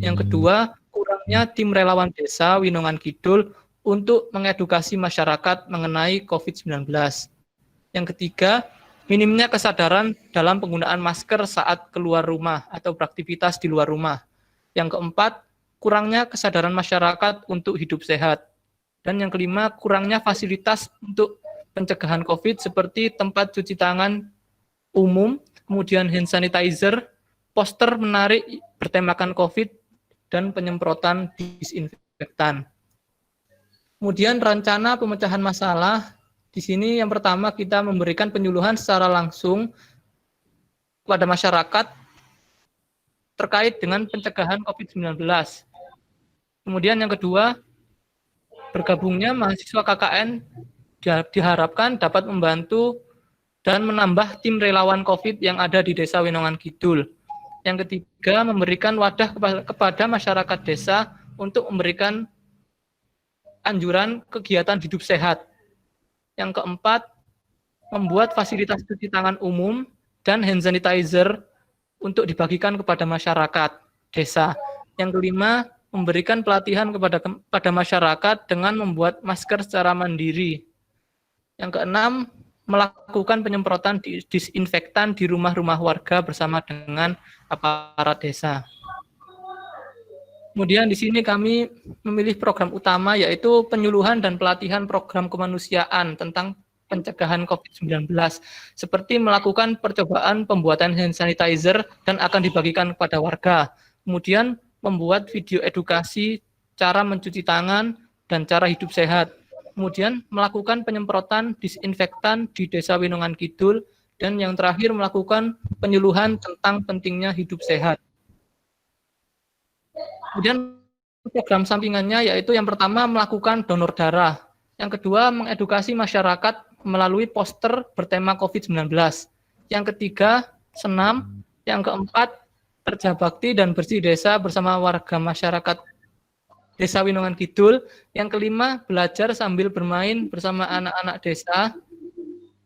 Yang kedua, kurangnya tim relawan desa Winongan Kidul untuk mengedukasi masyarakat mengenai COVID-19. Yang ketiga, minimnya kesadaran dalam penggunaan masker saat keluar rumah atau beraktivitas di luar rumah. Yang keempat, kurangnya kesadaran masyarakat untuk hidup sehat. Dan yang kelima, kurangnya fasilitas untuk pencegahan COVID seperti tempat cuci tangan umum, kemudian hand sanitizer, poster menarik bertemakan COVID, dan penyemprotan disinfektan. Kemudian rencana pemecahan masalah, di sini yang pertama kita memberikan penyuluhan secara langsung kepada masyarakat terkait dengan pencegahan COVID-19. Kemudian yang kedua, bergabungnya mahasiswa KKN diharapkan dapat membantu dan menambah tim relawan COVID yang ada di Desa Winongan Kidul. Yang ketiga, memberikan wadah kepada masyarakat desa untuk memberikan anjuran kegiatan hidup sehat. Yang keempat, membuat fasilitas cuci tangan umum dan hand sanitizer untuk dibagikan kepada masyarakat desa. Yang kelima, memberikan pelatihan kepada masyarakat dengan membuat masker secara mandiri. Yang keenam, melakukan penyemprotan disinfektan di rumah-rumah warga bersama dengan aparat desa. Kemudian di sini kami memilih program utama yaitu penyuluhan dan pelatihan program kemanusiaan tentang pencegahan COVID-19, seperti melakukan percobaan pembuatan hand sanitizer dan akan dibagikan kepada warga. Kemudian membuat video edukasi cara mencuci tangan dan cara hidup sehat. Kemudian melakukan penyemprotan disinfektan di Desa Winongan Kidul, dan yang terakhir melakukan penyuluhan tentang pentingnya hidup sehat. Kemudian program sampingannya yaitu yang pertama melakukan donor darah, yang kedua mengedukasi masyarakat melalui poster bertema COVID-19, yang ketiga senam, yang keempat kerja bakti dan bersih desa bersama warga masyarakat Desa Winongan Kidul, yang kelima belajar sambil bermain bersama anak-anak desa,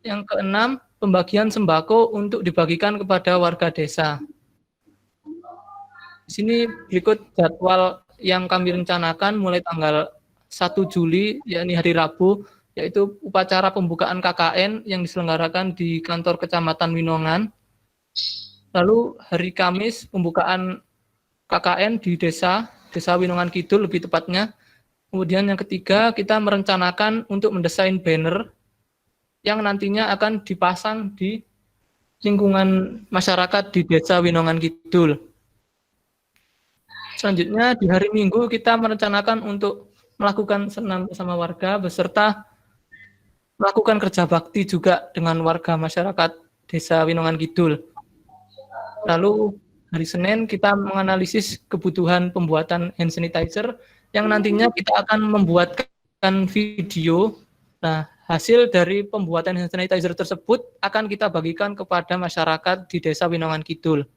yang keenam pembagian sembako untuk dibagikan kepada warga desa. Di sini berikut jadwal yang kami rencanakan mulai tanggal 1 Juli, yakni hari Rabu, yaitu upacara pembukaan KKN yang diselenggarakan di kantor Kecamatan Winongan. Lalu hari Kamis pembukaan KKN di Desa Winongan Kidul lebih tepatnya. Kemudian yang ketiga, kita merencanakan untuk mendesain banner yang nantinya akan dipasang di lingkungan masyarakat di Desa Winongan Kidul. Selanjutnya di hari Minggu kita merencanakan untuk melakukan senam bersama warga beserta melakukan kerja bakti juga dengan warga masyarakat Desa Winongan Kidul. Lalu hari Senin kita menganalisis kebutuhan pembuatan hand sanitizer yang nantinya kita akan membuatkan video. Nah, hasil dari pembuatan hand sanitizer tersebut akan kita bagikan kepada masyarakat di Desa Winongan Kidul.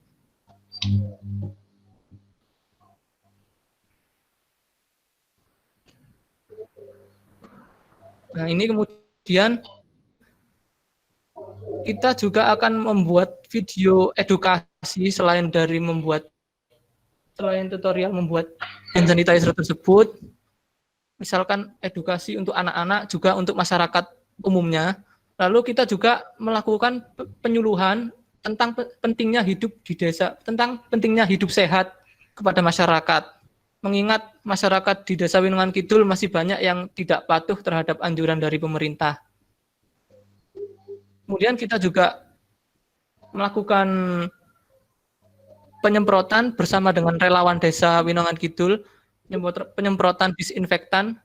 Nah, ini kemudian kita juga akan membuat video edukasi selain tutorial membuat hand sanitizer tersebut. Misalkan edukasi untuk anak-anak, juga untuk masyarakat umumnya. Lalu kita juga melakukan penyuluhan tentang pentingnya hidup di desa, tentang pentingnya hidup sehat kepada masyarakat. Mengingat masyarakat di Desa Winongan Kidul masih banyak yang tidak patuh terhadap anjuran dari pemerintah. Kemudian kita juga melakukan penyemprotan bersama dengan relawan Desa Winongan Kidul, penyemprotan disinfektan.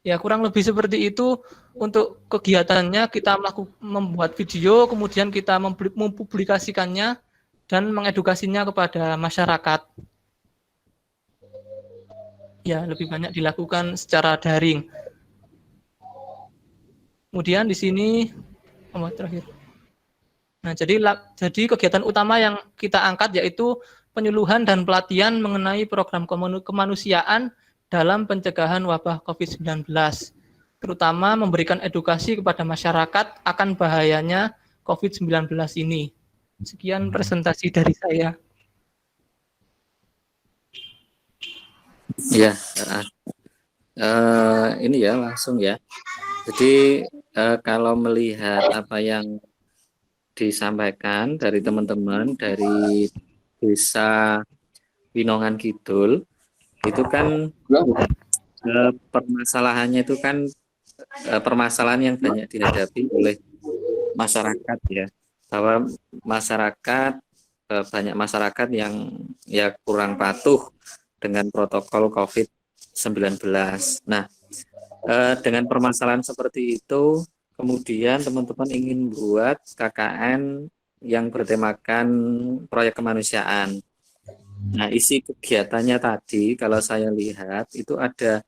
Ya, kurang lebih seperti itu untuk kegiatannya. Kita membuat video, kemudian kita mempublikasikannya dan mengedukasinya kepada masyarakat. Ya, lebih banyak dilakukan secara daring. Kemudian di sini terakhir. Nah, jadi kegiatan utama yang kita angkat yaitu penyuluhan dan pelatihan mengenai program kemanusiaan dalam pencegahan wabah COVID-19, terutama memberikan edukasi kepada masyarakat akan bahayanya COVID-19 ini. Sekian presentasi dari saya. Ya, ini ya langsung ya. Jadi kalau melihat apa yang disampaikan dari teman-teman dari Desa Winongan Kidul, itu kan permasalahannya itu kan permasalahan yang banyak dihadapi oleh masyarakat ya, bahwa masyarakat banyak masyarakat yang ya kurang patuh dengan protokol COVID-19. Nah, dengan permasalahan seperti itu, kemudian teman-teman ingin buat KKN yang bertemakan proyek kemanusiaan. Nah, isi kegiatannya tadi kalau saya lihat itu ada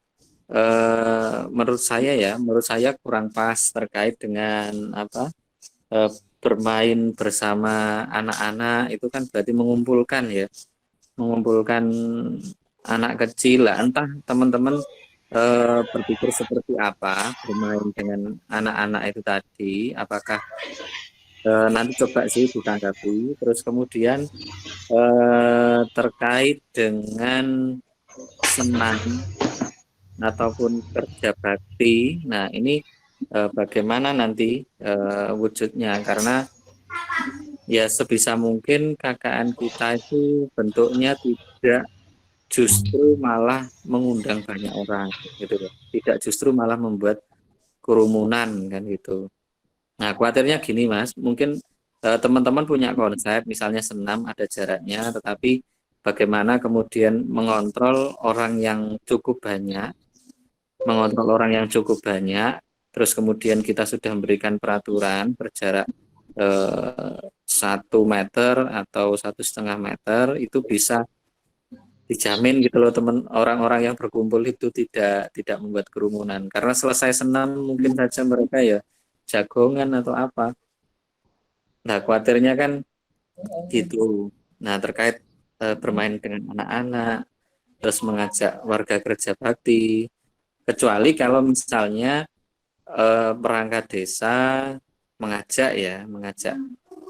menurut saya kurang pas terkait dengan apa bermain bersama anak-anak, itu kan berarti mengumpulkan anak kecil lah. Entah teman-teman berpikir seperti apa bermain dengan anak-anak itu tadi, apakah nanti coba sih ditanggapi. Terus kemudian terkait dengan senam ataupun kerja bakti, nah ini bagaimana nanti wujudnya, karena ya sebisa mungkin KKN kita itu bentuknya tidak justru malah mengundang banyak orang gitu loh, tidak justru malah membuat kerumunan kan gitu. Nah, khawatirnya gini Mas, mungkin teman-teman punya konsep misalnya senam ada jaraknya, tetapi bagaimana kemudian mengontrol orang yang cukup banyak, terus kemudian kita sudah memberikan peraturan berjarak 1 meter atau 1,5 meter, itu bisa dijamin gitu loh teman, orang-orang yang berkumpul itu tidak membuat kerumunan, karena selesai senam mungkin saja mereka ya jagongan atau apa. Nah, khawatirnya kan gitu. Nah, terkait bermain dengan anak-anak, terus mengajak warga kerja bakti, kecuali kalau misalnya perangkat desa mengajak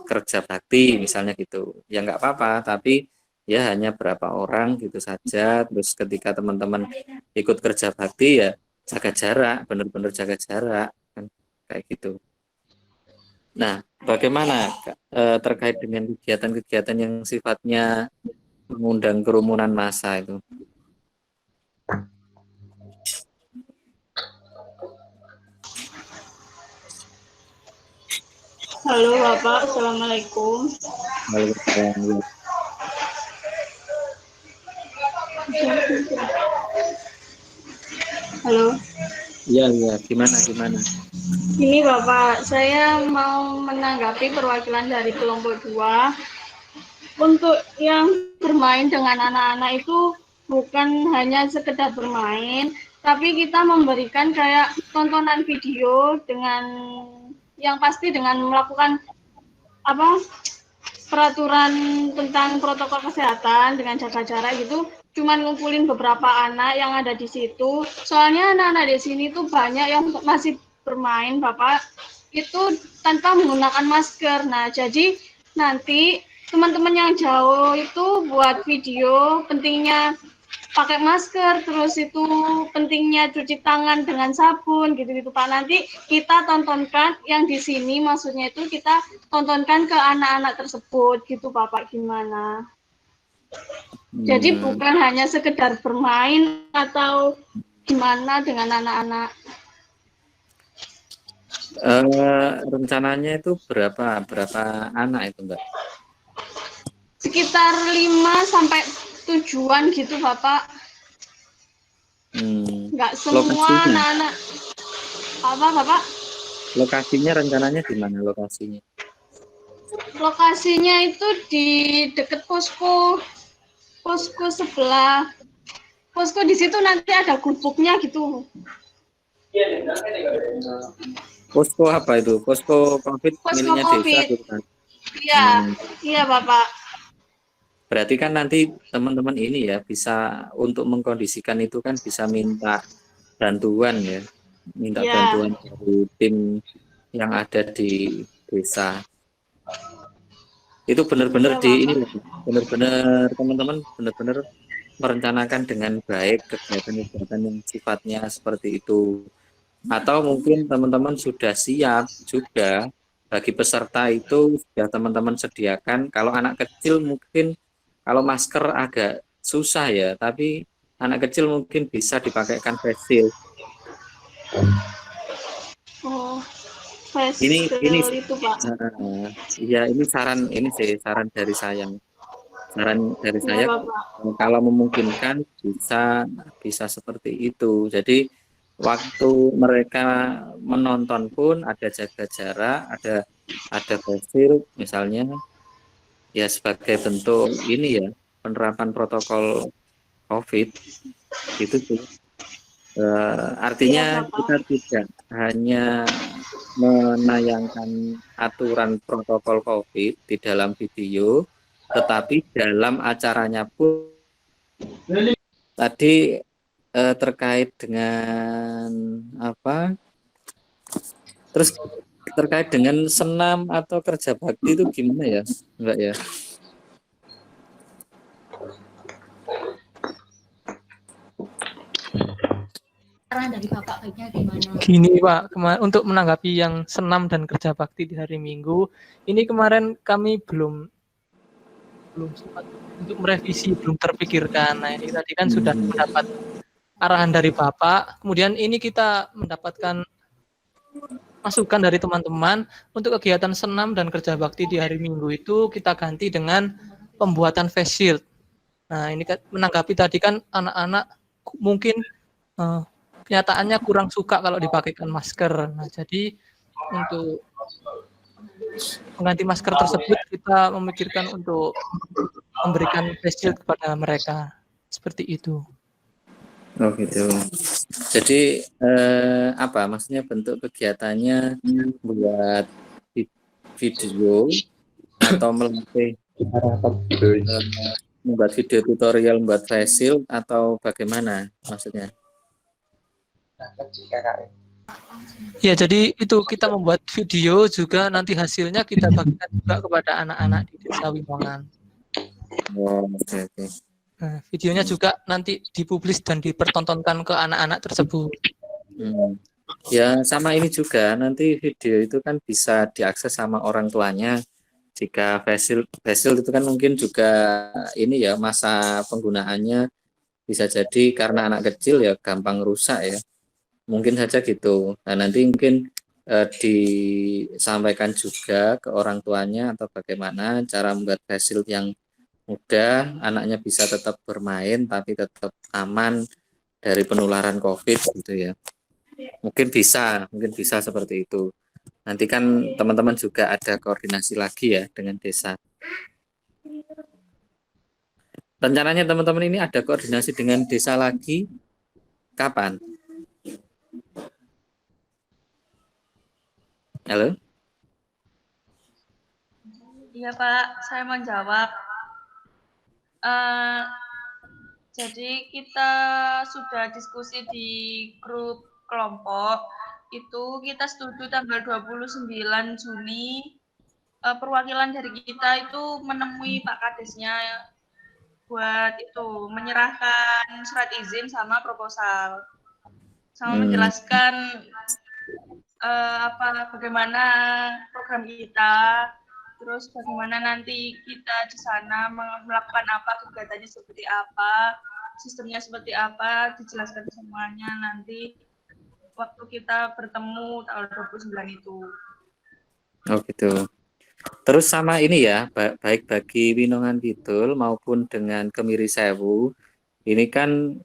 kerja bakti misalnya gitu, ya nggak apa-apa, tapi ya hanya berapa orang gitu saja. Terus ketika teman-teman ikut kerja bakti ya jaga jarak, benar-benar jaga jarak kan, kayak gitu. Nah, bagaimana terkait dengan kegiatan-kegiatan yang sifatnya mengundang kerumunan massa itu? Halo Bapak, Assalamualaikum. Waalaikumsalam. Halo. Iya, gimana? Ini Bapak, saya mau menanggapi perwakilan dari kelompok 2. Untuk yang bermain dengan anak-anak itu bukan hanya sekedar bermain, tapi kita memberikan kayak tontonan video dengan yang pasti dengan melakukan peraturan tentang protokol kesehatan dengan jaga jarak gitu. Cuman ngumpulin beberapa anak yang ada di situ. Soalnya anak-anak di sini tuh banyak yang masih bermain, Bapak, itu tanpa menggunakan masker. Nah, jadi nanti teman-teman yang jauh itu buat video pentingnya pakai masker, terus itu pentingnya cuci tangan dengan sabun gitu-gitu Pak. Nanti kita tontonkan yang di sini, maksudnya itu kita tontonkan ke anak-anak tersebut gitu Bapak, gimana? Jadi bukan hanya sekedar bermain atau gimana dengan anak-anak. Rencananya itu berapa anak itu Mbak? Sekitar 5-7 gitu Bapak. Nggak semua Lokasinya? anak-anak. Apa Bapak? Lokasinya rencananya di mana lokasinya? Lokasinya itu di dekat posko sebelah. Posko di situ nanti ada gubuknya gitu. Posko apa itu? Posko COVID Posko miliknya COVID. desa gitu kan? Iya, iya Bapak. Berarti kan nanti teman-teman ini ya bisa untuk mengkondisikan itu kan bisa minta bantuan ya, minta Ya, bantuan dari tim yang ada di desa. Itu benar-benar iya di ini Bapak. loh, benar-benar teman-teman benar-benar merencanakan dengan baik kegiatan-kegiatan yang sifatnya seperti itu. Atau mungkin teman-teman sudah siap juga bagi peserta itu sudah teman-teman sediakan. Kalau anak kecil mungkin kalau masker agak susah ya, tapi anak kecil mungkin bisa dipakaikan face shield. Oh, face Ini shield itu Pak. ya ini saran ini sih saran dari saya. Saran dari Iya saya Bapak. kalau memungkinkan bisa bisa seperti itu. Jadi waktu mereka menonton pun ada jaga jarak, ada face shield misalnya ya sebagai bentuk ini ya penerapan protokol COVID itu sih. Iya Artinya Bapak. kita tidak hanya menayangkan aturan protokol COVID di dalam video, tetapi dalam acaranya pun tadi terkait dengan apa? Terus terkait dengan senam atau kerja bakti itu gimana ya, Mbak ya? Saran dari Bapak baiknya gimana? Gini Pak, untuk menanggapi yang senam dan kerja bakti di hari Minggu, ini kemarin kami belum sempat untuk merevisi, belum terpikirkan. Nah ini tadi kan sudah mendapat arahan dari Bapak, kemudian ini kita mendapatkan masukan dari teman-teman untuk kegiatan senam dan kerja bakti di hari Minggu itu kita ganti dengan pembuatan face shield. Nah ini menanggapi tadi kan anak-anak mungkin kenyataannya kurang suka kalau dipakaikan masker. Nah, jadi untuk mengganti masker tersebut kita memikirkan untuk memberikan face shield kepada mereka. Seperti itu. Oh gitu. Jadi apa maksudnya bentuk kegiatannya buat video atau melatih membuat video tutorial membuat face shield atau bagaimana maksudnya? Ya, jadi itu kita membuat video juga nanti hasilnya kita bagikan juga kepada anak-anak di Desa Winongan. Oh, oke. Nah, videonya juga nanti dipublis dan dipertontonkan ke anak-anak tersebut. Ya, sama ini juga nanti video itu kan bisa diakses sama orang tuanya. Jika face shield itu kan mungkin juga ini ya masa penggunaannya bisa jadi karena anak kecil ya gampang rusak ya. Mungkin saja gitu. Nah, nanti mungkin disampaikan juga ke orang tuanya atau bagaimana cara membuat face shield yang mudah, anaknya bisa tetap bermain tapi tetap aman dari penularan COVID gitu ya. Mungkin bisa seperti itu. Nanti kan teman-teman juga ada koordinasi lagi ya dengan desa. Rencananya teman-teman ini ada koordinasi dengan desa lagi kapan? Halo? Iya Pak, saya mau jawab. Jadi kita sudah diskusi di grup kelompok, itu kita setuju tanggal 29 Juni perwakilan dari kita itu menemui Pak Kadesnya buat itu menyerahkan surat izin sama proposal, sama menjelaskan bagaimana program kita, terus bagaimana nanti kita di sana melakukan apa, kegiatannya seperti apa, sistemnya seperti apa, dijelaskan semuanya nanti waktu kita bertemu tanggal 29 itu. Oh gitu. Terus sama ini ya, baik bagi Winongan Kidul maupun dengan Kemiri Sewu, ini kan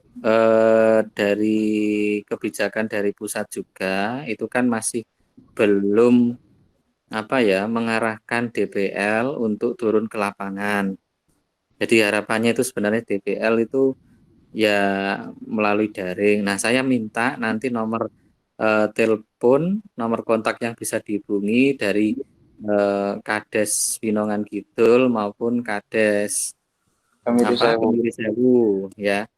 dari kebijakan dari pusat juga, itu kan masih belum mengarahkan DPL untuk turun ke lapangan. Jadi harapannya itu sebenarnya DPL itu ya melalui daring. Nah, saya minta nanti nomor telepon, nomor kontak yang bisa dihubungi dari Kades Winongan Kidul maupun Kades Kemiri Sewu. Kemiri Sewu ya.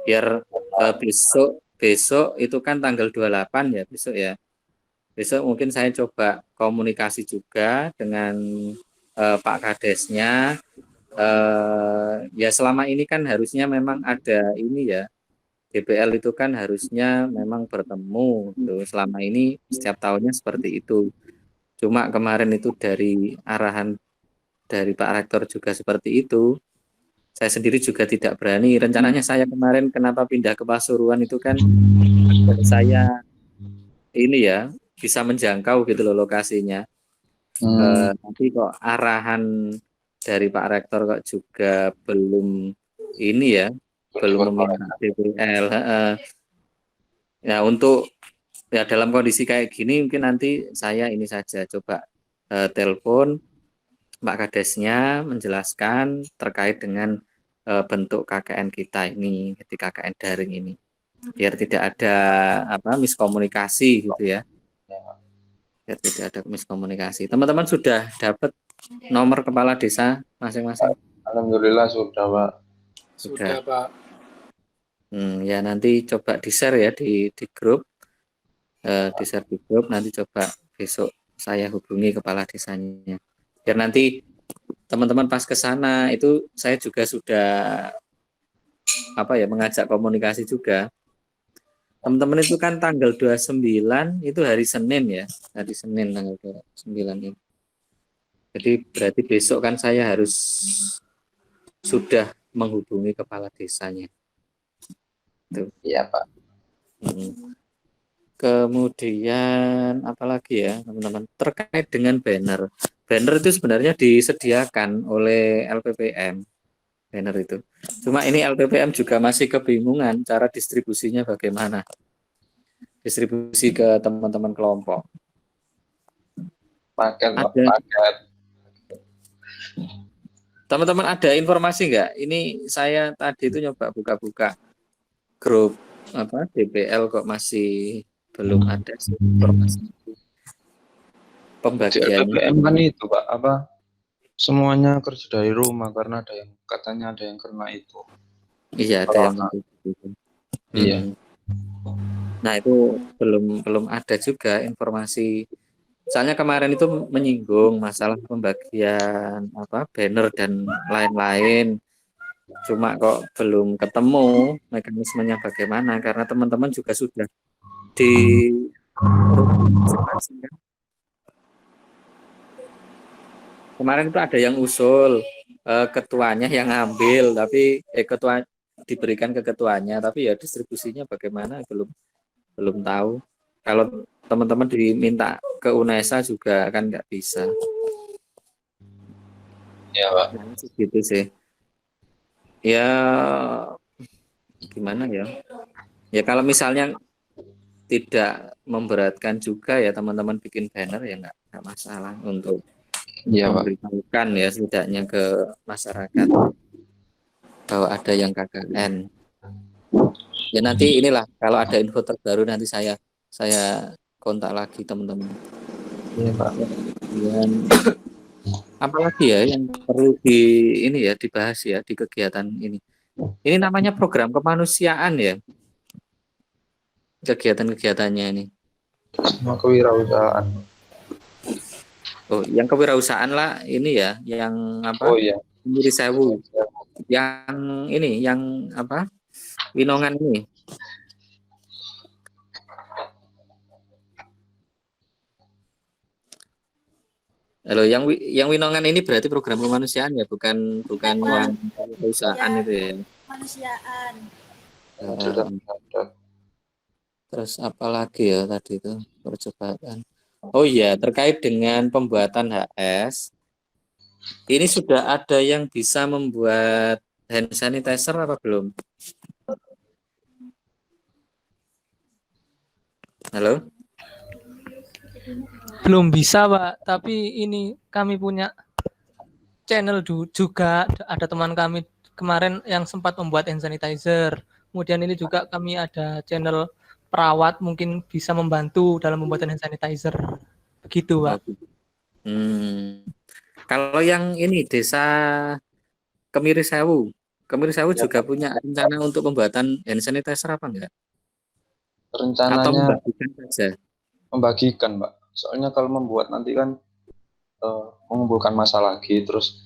Biar besok itu kan tanggal 28 ya besok ya. Besok mungkin saya coba komunikasi juga dengan Pak Kadesnya. Ya selama ini kan harusnya memang ada ini ya, DPL itu kan harusnya memang bertemu tuh. Selama ini setiap tahunnya seperti itu. Cuma kemarin itu dari arahan dari Pak Rektor juga seperti itu. Saya sendiri juga tidak berani. Rencananya saya kemarin kenapa pindah ke Pasuruan itu kan saya ini ya bisa menjangkau gitu loh lokasinya. Tapi kok arahan dari Pak Rektor kok juga belum ini ya, belum meminta DPL. Ya untuk ya dalam kondisi kayak gini mungkin nanti saya ini saja coba telepon Pak Kadesnya menjelaskan terkait dengan bentuk KKN kita ini, di KKN daring ini, biar tidak ada miskomunikasi gitu ya. Biar tidak ada miskomunikasi. Teman-teman sudah dapat nomor kepala desa masing-masing? Alhamdulillah sudah, Pak. Sudah Pak. Ya nanti coba di-share ya di grup. Di-share di grup, nanti coba besok saya hubungi kepala desanya. Biar nanti teman-teman pas ke sana itu saya juga sudah mengajak komunikasi juga. Teman-teman itu kan tanggal 29 itu hari Senin ya. Hari Senin tanggal 29 ini. Jadi berarti besok kan saya harus sudah menghubungi kepala desanya. Tuh. Iya, Pak. Kemudian apalagi ya, teman-teman, terkait dengan banner. Banner itu sebenarnya disediakan oleh LPPM. Banner itu. Cuma ini LPPM juga masih kebingungan cara distribusinya bagaimana. Distribusi ke teman-teman kelompok. Paket. Teman-teman ada informasi nggak? Ini saya tadi itu nyoba buka-buka grup DPL kok masih belum ada informasi pembagiannya. LPPM kan itu, Pak, semuanya kerja dari rumah karena katanya ada yang kena itu. Iya, ada yang itu. Iya. Nah, itu belum ada juga informasi. Soalnya kemarin itu menyinggung masalah pembagian banner dan lain-lain. Cuma kok belum ketemu mekanismenya bagaimana karena teman-teman juga sudah di kemarin itu ada yang usul ketuanya yang ngambil tapi ketua diberikan ke ketuanya tapi ya distribusinya bagaimana belum tahu. Kalau teman-teman diminta ke UNESA juga kan nggak bisa. Ya, Pak. Nah, gitu sih. Ya gimana ya? Ya kalau misalnya tidak memberatkan juga ya teman-teman bikin banner ya nggak masalah untuk memberitahukan ya setidaknya ke masyarakat bahwa ada yang KKN. Ya nanti inilah kalau ada info terbaru nanti saya kontak lagi teman-teman. Iya, Pak. Dan apalagi ya yang perlu dibahas ya di kegiatan ini. Ini namanya program kemanusiaan ya. Kegiatan-kegiatannya ini. Semua kewirausahaan. Oh, yang kewirausahaan lah ini ya, yang Oh iya. Kemiri Sewu. Yang ini, yang Winongan ini. Halo, yang Winongan ini berarti program kemanusiaan ya, bukan yang kewirausahaan itu ya. Kemanusiaan. Terus apa lagi ya tadi itu percobaan. Oh iya, terkait dengan pembuatan HS. Ini sudah ada yang bisa membuat hand sanitizer apa belum? Halo? Belum bisa, Pak. Tapi ini kami punya channel juga. Ada teman kami kemarin yang sempat membuat hand sanitizer. Kemudian ini juga kami ada channel perawat mungkin bisa membantu dalam pembuatan hand sanitizer. Begitu, Pak. Kalau yang ini desa Kemiri Sewu, Kemiri Sewu Ya, juga Pak. punya rencana untuk pembuatan hand sanitizer apa enggak? Atau Rencananya membagikan saja? membagikan, Pak. Soalnya kalau membuat nanti kan mengumpulkan massa lagi, terus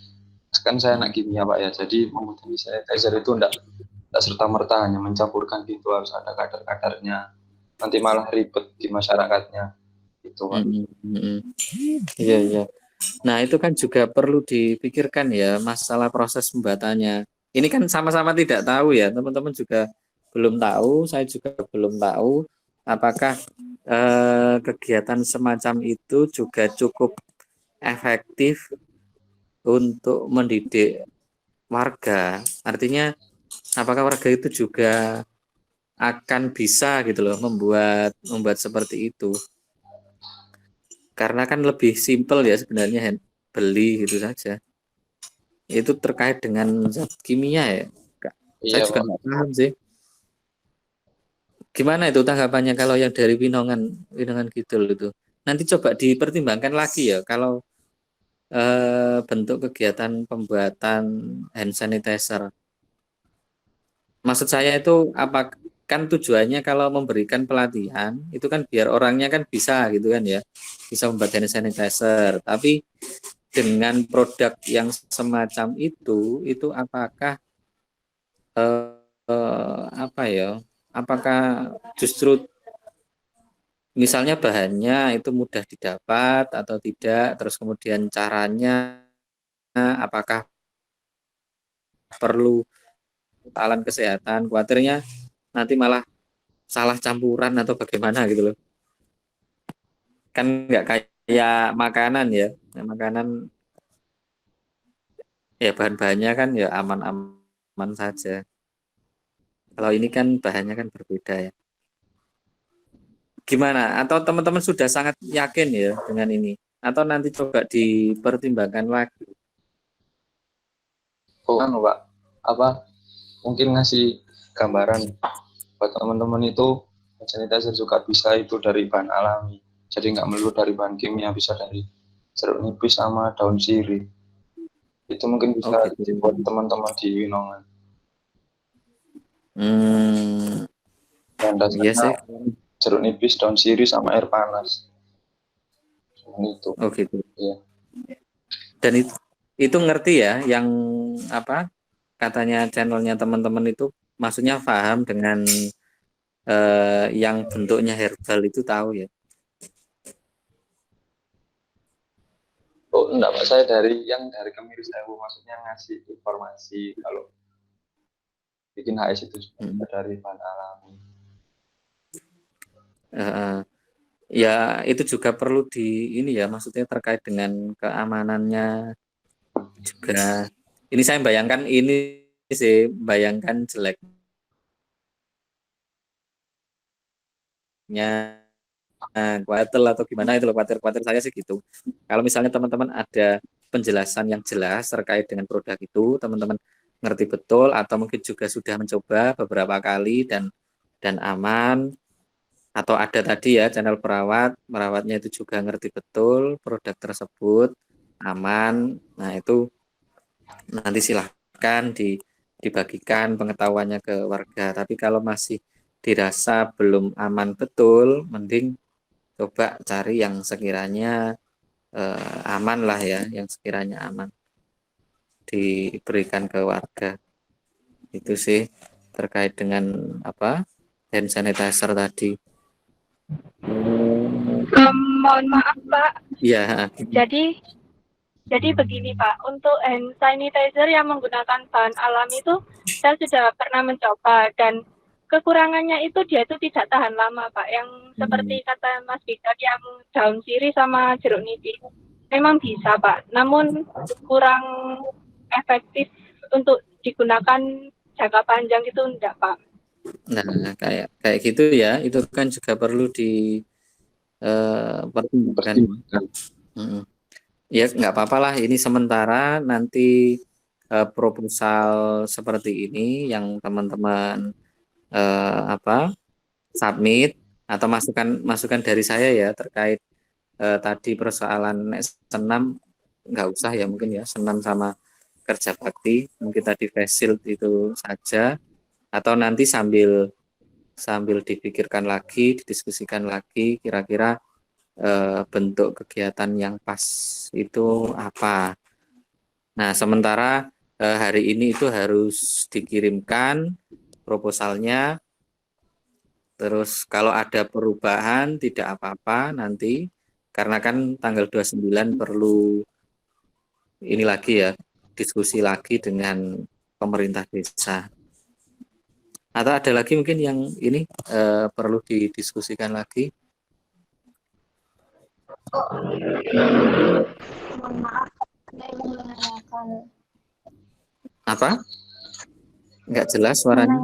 kan saya anak kimia, Pak ya. Jadi membuat hand sanitizer itu enggak serta merta hanya mencampurkan gitu, harus ada kadar-kadarnya. Nanti malah ribet di masyarakatnya, gitu, Pak. Iya, iya. Nah, itu kan juga perlu dipikirkan ya, masalah proses pembuatannya. Ini kan sama-sama tidak tahu ya, teman-teman juga belum tahu, saya juga belum tahu apakah kegiatan semacam itu juga cukup efektif untuk mendidik warga. Artinya, apakah warga itu juga akan bisa gitu loh membuat seperti itu. Karena kan lebih simpel ya sebenarnya beli gitu saja. Itu terkait dengan zat kimia ya. Saya Iya, juga Pak. nggak paham sih. Gimana itu tanggapannya kalau yang dari Winongan Kidul itu? Nanti coba dipertimbangkan lagi ya kalau bentuk kegiatan pembuatan hand sanitizer. Maksud saya itu apa kan tujuannya kalau memberikan pelatihan itu kan biar orangnya kan bisa gitu kan ya, bisa membuat hand sanitizer. Tapi dengan produk yang semacam itu apakah apa ya? Apakah justru misalnya bahannya itu mudah didapat atau tidak, terus kemudian caranya apakah perlu alat kesehatan, khawatirnya nanti malah salah campuran atau bagaimana gitu loh. Kan nggak kayak makanan ya. Makanan ya bahan-bahannya kan ya aman-aman saja. Kalau ini kan bahannya kan berbeda ya. Gimana? Atau teman-teman sudah sangat yakin ya dengan ini? Atau nanti coba dipertimbangkan lagi? Oh, anu, Pak. Apa? Mungkin ngasih gambaran buat teman-teman itu hand sanitizer juga bisa itu dari bahan alami. Jadi nggak melulu dari bahan kimia, bisa dari jeruk nipis sama daun sirih. Itu mungkin Oh bisa gitu. dibuat teman-teman di Winongan. Dan Iya sih. dasarnya jeruk nipis, daun sirih, sama air panas. Itu. Oh gitu. Ya. Dan itu ngerti ya yang apa katanya channelnya teman-teman itu maksudnya paham dengan yang bentuknya herbal itu tahu ya. Oh, enggak, Pak. Saya dari Kemiri Sewu, maksudnya ngasih informasi kalau bikin HS itu juga dari bahan alami. Ya itu juga perlu ini ya maksudnya terkait dengan keamanannya juga. Ini saya bayangkan ini sih bayangkan jeleknya kuartel atau gimana itu loh kuartel saya sih gitu. Kalau misalnya teman-teman ada penjelasan yang jelas terkait dengan produk itu, teman-teman ngerti betul atau mungkin juga sudah mencoba beberapa kali dan aman, atau ada tadi ya channel merawatnya itu juga ngerti betul produk tersebut aman. Nah itu nanti silahkan dibagikan pengetahuannya ke warga. Tapi kalau masih dirasa belum aman betul, mending coba cari yang sekiranya aman lah ya, yang sekiranya aman diberikan ke warga. Itu sih terkait dengan apa hand sanitizer tadi. Mohon maaf Pak. Iya. Jadi begini Pak, untuk hand sanitizer yang menggunakan bahan alami itu saya sudah pernah mencoba dan kekurangannya itu dia itu tidak tahan lama Pak. Yang seperti kata Mas Bidar yang daun sirih sama jeruk nipis memang bisa Pak, namun kurang efektif untuk digunakan jangka panjang itu enggak Pak. Nah kayak gitu ya, itu kan juga perlu pertimbangkan. Ya nggak apa-apa lah, ini sementara nanti proposal seperti ini yang teman-teman submit atau masukan dari saya ya terkait tadi persoalan senam nggak usah ya mungkin ya senam sama kerja bakti, mungkin tadi face shield itu saja, atau nanti sambil dipikirkan lagi, didiskusikan lagi kira-kira bentuk kegiatan yang pas itu apa. Nah, sementara hari ini itu harus dikirimkan proposalnya, terus kalau ada perubahan tidak apa-apa nanti, karena kan tanggal 29 perlu ini lagi ya, diskusi lagi dengan pemerintah desa. Atau ada lagi mungkin yang ini perlu didiskusikan lagi? Mohon maaf, saya ingin menanyakan. Apa? Enggak jelas suaranya.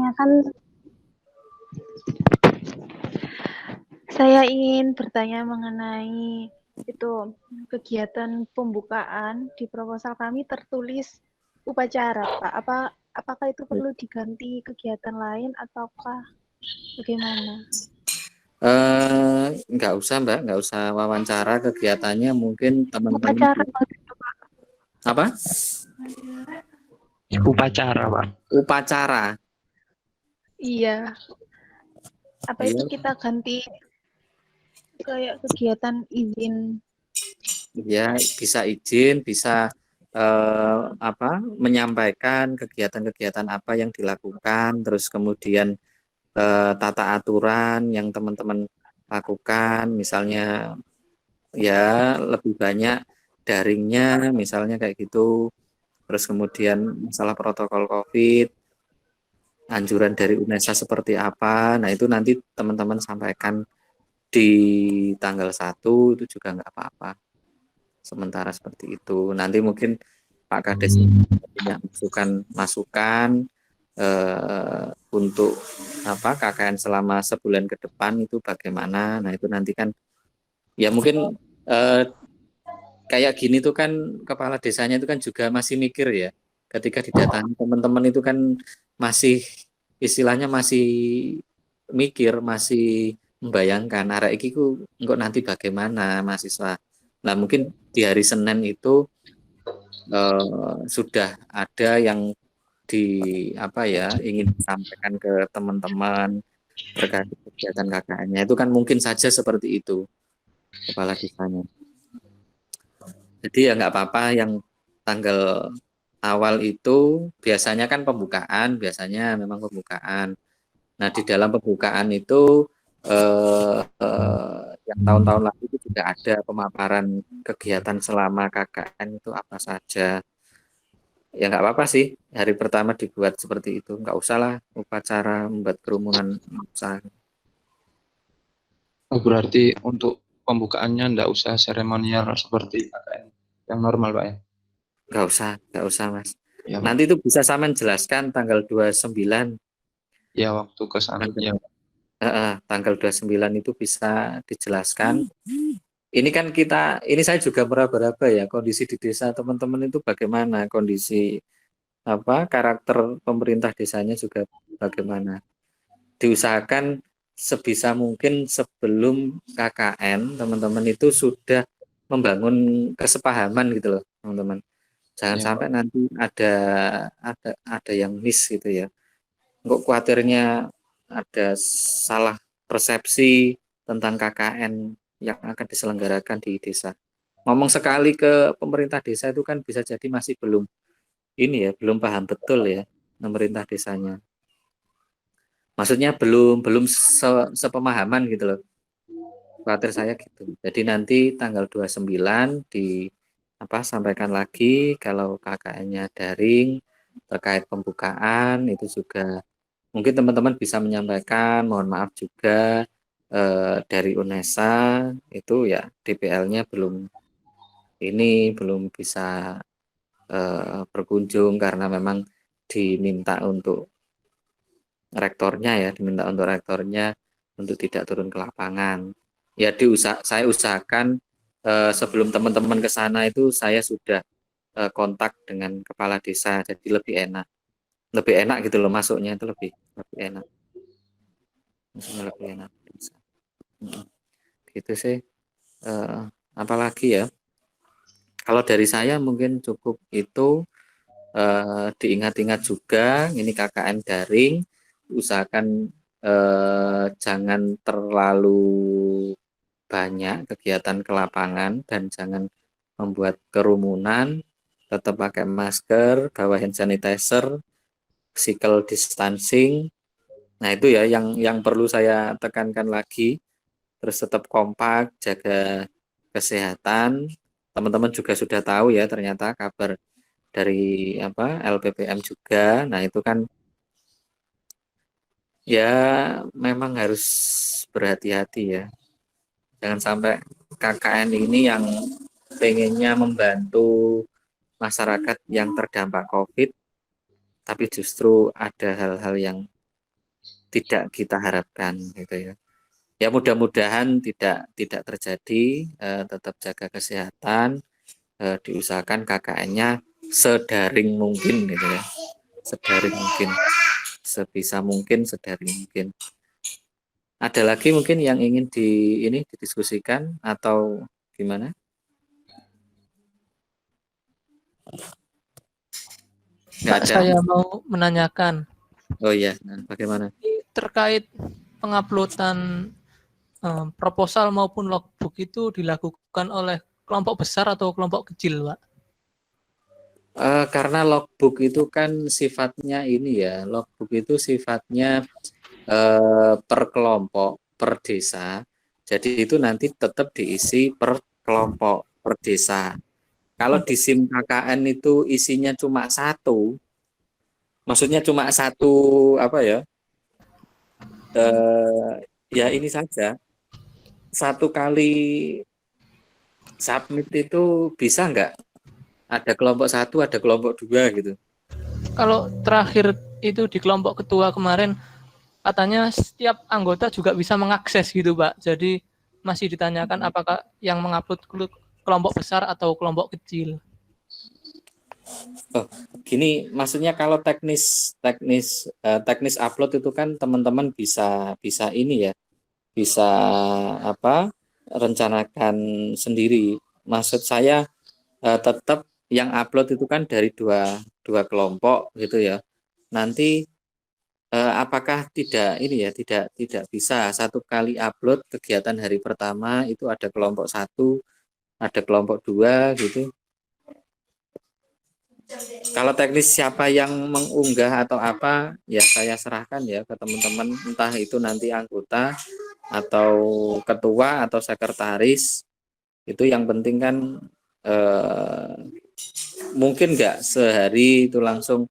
Saya ingin bertanya mengenai itu kegiatan pembukaan di proposal kami tertulis upacara, Pak. Apakah itu perlu diganti kegiatan lain ataukah bagaimana? Enggak usah Mbak, enggak usah wawancara, kegiatannya mungkin teman-teman. Upacara apa? Upacara, Pak. Upacara. Iya. Apa itu kita ganti kayak kegiatan izin? Ya, bisa izin, bisa menyampaikan kegiatan-kegiatan apa yang dilakukan, terus kemudian tata aturan yang teman-teman lakukan, misalnya ya lebih banyak daringnya, misalnya kayak gitu. Terus kemudian masalah protokol COVID, anjuran dari UNESA seperti apa. Nah, itu nanti teman-teman sampaikan di tanggal 1 itu juga nggak apa-apa. Sementara seperti itu. Nanti mungkin Pak Kades punya masukan untuk KKN selama sebulan ke depan itu bagaimana. Nah, itu nanti kan ya mungkin kayak gini tuh kan kepala desanya itu kan juga masih mikir ya. Ketika didatangi teman-teman itu kan masih istilahnya masih mikir, masih membayangkan arah iki ku engkau nanti bagaimana mahasiswa. Nah, mungkin di hari Senin itu sudah ada yang ingin disampaikan ke teman-teman terkait kegiatan KKN-nya. Itu kan mungkin saja seperti itu kepala desanya. Jadi ya nggak apa-apa yang tanggal awal itu biasanya kan pembukaan, biasanya memang pembukaan. Nah, di dalam pembukaan itu yang tahun-tahun lalu itu juga ada pemaparan kegiatan selama KKN itu apa saja. Ya nggak apa-apa sih, hari pertama dibuat seperti itu. Nggak usah lah upacara membuat kerumunan. Berarti untuk pembukaannya nggak usah seremonial seperti KKN yang normal, Pak ya? Nggak usah Mas. Ya, Pak. Nanti itu bisa saya menjelaskan tanggal 29. Ya, waktu ke sana. Ya. Tanggal 29 itu bisa dijelaskan. Ini kan ini saya juga meraba-raba ya kondisi di desa teman-teman itu bagaimana, kondisi karakter pemerintah desanya juga bagaimana. Diusahakan sebisa mungkin sebelum KKN teman-teman itu sudah membangun kesepahaman gitu loh teman-teman. Jangan sampai nanti ada yang miss gitu ya. Kok khawatirnya ada salah persepsi tentang KKN yang akan diselenggarakan di desa. Ngomong sekali ke pemerintah desa itu kan bisa jadi masih belum belum paham betul ya pemerintah desanya. Maksudnya belum sepemahaman gitu loh. Khawatir saya gitu. Jadi nanti tanggal 29 sampaikan lagi kalau KKN-nya daring terkait pembukaan itu juga mungkin teman-teman bisa menyampaikan, mohon maaf juga dari UNESA itu ya DPL-nya belum bisa berkunjung karena memang diminta untuk rektornya untuk tidak turun ke lapangan. Ya saya usahakan sebelum teman-teman ke sana itu saya sudah kontak dengan kepala desa, jadi lebih enak gitu loh masuknya itu lebih enak. Masuknya lebih enak. Gitu sih. Apalagi ya. Kalau dari saya mungkin cukup itu. diingat-ingat juga ini KKN daring, usahakan jangan terlalu banyak kegiatan ke lapangan dan jangan membuat kerumunan, tetap pakai masker, bawa hand sanitizer, physical distancing. Nah itu ya yang perlu saya tekankan lagi. Terus tetap kompak, jaga kesehatan. Teman-teman juga sudah tahu ya ternyata kabar dari LPPM juga. Nah itu kan ya memang harus berhati-hati ya. Jangan sampai KKN ini yang pengennya membantu masyarakat yang terdampak COVID, tapi justru ada hal-hal yang tidak kita harapkan gitu ya. Ya mudah-mudahan tidak terjadi, tetap jaga kesehatan, diusahakan KKN-nya sedaring mungkin gitu ya. Sedaring mungkin. Sebisa mungkin sedaring mungkin. Ada lagi mungkin yang ingin didiskusikan atau gimana? Nggak ada. Saya mau menanyakan. Oh iya, nah, bagaimana? Terkait penguploadan proposal maupun logbook itu dilakukan oleh kelompok besar atau kelompok kecil, Pak? Karena logbook itu kan sifatnya ini ya, logbook itu sifatnya per kelompok, per desa. Jadi itu nanti tetap diisi per kelompok, per desa. Kalau di SIM KKN itu isinya cuma satu, maksudnya cuma satu ya ini saja. Satu kali submit itu bisa nggak? Ada kelompok satu, ada kelompok dua gitu. Kalau terakhir itu di kelompok ketua kemarin, katanya setiap anggota juga bisa mengakses gitu, Pak. Jadi masih ditanyakan apakah yang mengupload kelompok besar atau kelompok kecil. Oh, gini, maksudnya kalau teknis upload itu kan teman-teman bisa ini ya, bisa rencanakan sendiri. Maksud saya tetap yang upload itu kan dari dua kelompok gitu ya. Nanti apakah tidak bisa satu kali upload kegiatan hari pertama itu ada kelompok satu, ada kelompok dua gitu. Kalau teknis siapa yang mengunggah atau apa, ya saya serahkan ya ke teman-teman, entah itu nanti anggota atau ketua atau sekretaris. Itu yang penting kan mungkin nggak sehari itu langsung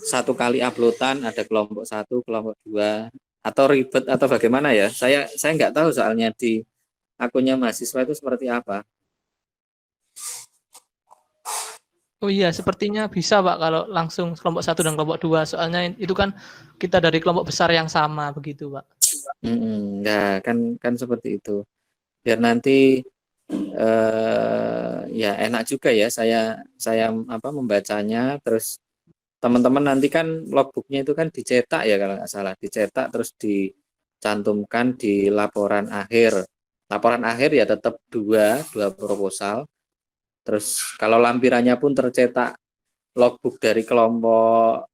satu kali uploadan ada kelompok satu, kelompok dua, atau ribet atau bagaimana ya? Saya nggak tahu soalnya di akunnya mahasiswa itu seperti apa. Oh iya, sepertinya bisa, Pak, kalau langsung kelompok satu dan kelompok dua. Soalnya itu kan kita dari kelompok besar yang sama, begitu, Pak. Nah, kan seperti itu. Biar nanti ya enak juga ya saya membacanya. Terus teman-teman nanti kan logbooknya itu kan dicetak ya kalau nggak salah, dicetak terus dicantumkan di laporan akhir. Laporan akhir ya tetap dua proposal. Terus kalau lampirannya pun tercetak logbook dari kelompok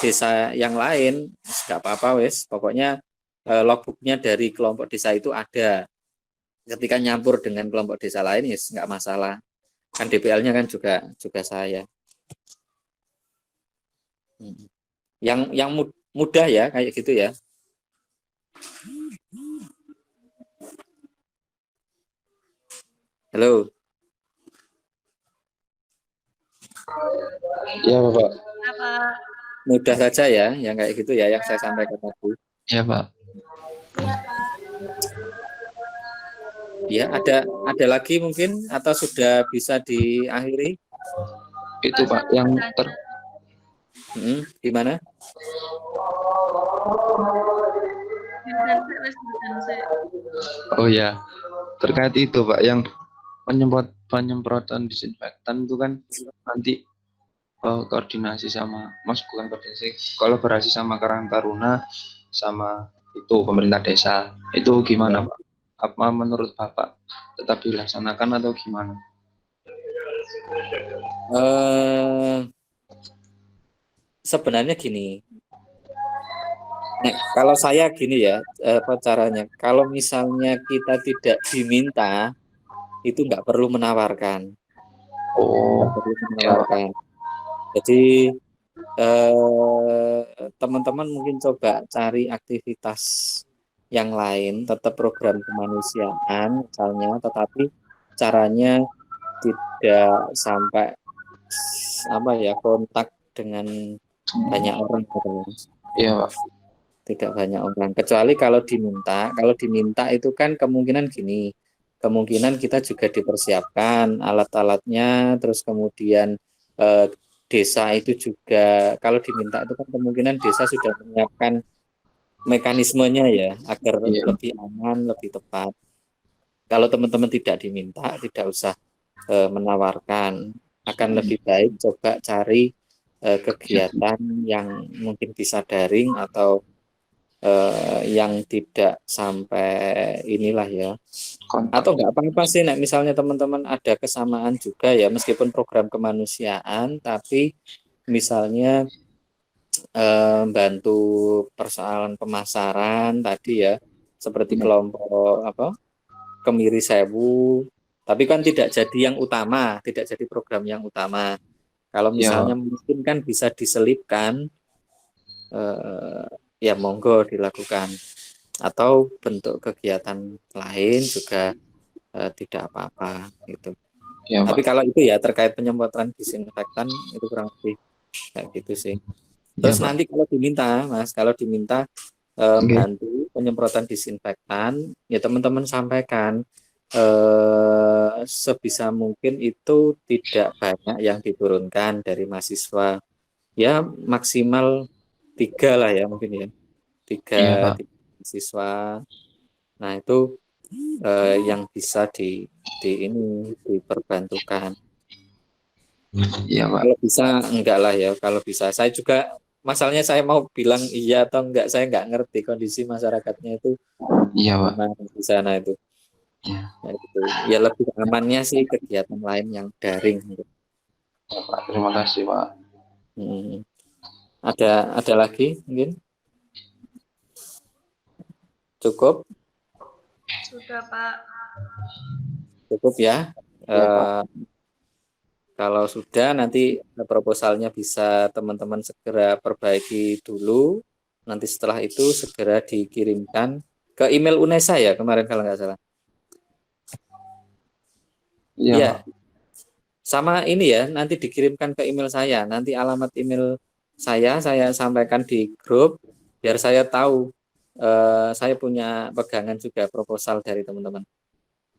desa yang lain, nggak apa-apa wes. Pokoknya logbooknya dari kelompok desa itu ada. Ketika nyampur dengan kelompok desa lain ya nggak masalah. Kan DPL-nya kan juga saya. Yang mudah ya kayak gitu ya. Halo. Iya, Bapak. Mudah saja ya, yang kayak gitu ya, yang saya sampaikan tadi. Iya, Pak. Ya, ada lagi mungkin atau sudah bisa diakhiri? Itu Pak yang gimana? Oh ya, terkait itu Pak yang penyemprotan disinfektan itu kan nanti koordinasi sama bukan koordinasi, kolaborasi sama Karang Taruna sama itu pemerintah desa. Itu gimana Pak? Apa menurut Bapak tetap dilaksanakan atau gimana? sebenarnya gini. Nah, kalau saya gini ya, apa caranya? Kalau misalnya kita tidak diminta, itu nggak perlu menawarkan. Nggak perlu menawarkan. Jadi teman-teman mungkin coba cari aktivitas yang lain, tetap program kemanusiaan misalnya, tetapi caranya tidak sampai apa ya kontak dengan banyak orang gitu. Iya, Pak. Tidak banyak orang, kecuali kalau diminta itu kan kemungkinan gini, kemungkinan kita juga dipersiapkan alat-alatnya, terus kemudian desa itu juga kalau diminta itu kan kemungkinan desa sudah menyiapkan mekanismenya ya agar lebih aman, lebih tepat. Kalau teman-teman tidak diminta, tidak usah menawarkan, akan lebih baik coba cari kegiatan yang mungkin bisa daring atau yang tidak sampai inilah ya. Atau nggak apa-apa sih, nah, misalnya teman-teman ada kesamaan juga ya, meskipun program kemanusiaan, tapi misalnya bantu persoalan pemasaran tadi ya, seperti kelompok apa Kemiri Sewu, tapi kan tidak jadi yang utama, tidak jadi program yang utama. Kalau misalnya mungkin kan bisa diselipkan, ya monggo dilakukan, atau bentuk kegiatan lain juga tidak apa-apa gitu. Ya, tapi kalau itu ya terkait penyemprotan disinfektan itu kurang lebih kayak gitu sih. Terus ya, nanti kalau diminta, Mas, kalau diminta bantu penyemprotan disinfektan, ya teman-teman sampaikan sebisa mungkin itu tidak banyak yang diturunkan dari mahasiswa, ya maksimal 3 lah ya mungkin ya, 3 mahasiswa. Nah itu yang bisa ini diperbantukan. Iya, Pak. Kalau bisa enggak lah ya, kalau bisa. Saya juga masalahnya saya mau bilang iya atau enggak, saya enggak ngerti kondisi masyarakatnya itu. Iya, Pak. Di sana itu. Nah, itu. Ya lebih amannya sih kegiatan lain yang daring. Gitu. Ya, Pak. Terima kasih, Pak. Ada lagi mungkin? Cukup? Sudah, Pak. Cukup ya. Kalau sudah, nanti proposalnya bisa teman-teman segera perbaiki dulu. Nanti setelah itu segera dikirimkan ke email UNESA ya kemarin kalau nggak salah. Iya. Ya. Sama ini ya, nanti dikirimkan ke email saya. Nanti alamat email saya sampaikan di grup biar saya tahu. Saya punya pegangan juga proposal dari teman-teman.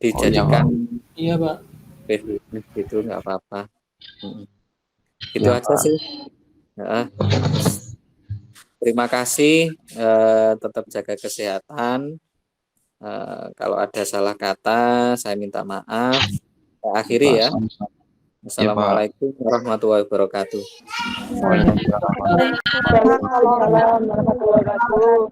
Dijadikan. Iya, Pak. Itu nggak apa-apa. Itu ya, aja Pak. Sih ya. Terima kasih, tetap jaga kesehatan. Kalau ada salah kata saya minta maaf. Saya akhiri ya. Assalamualaikum warahmatullahi wabarakatuh. Waalaikumsalam warahmatullahi wabarakatuh.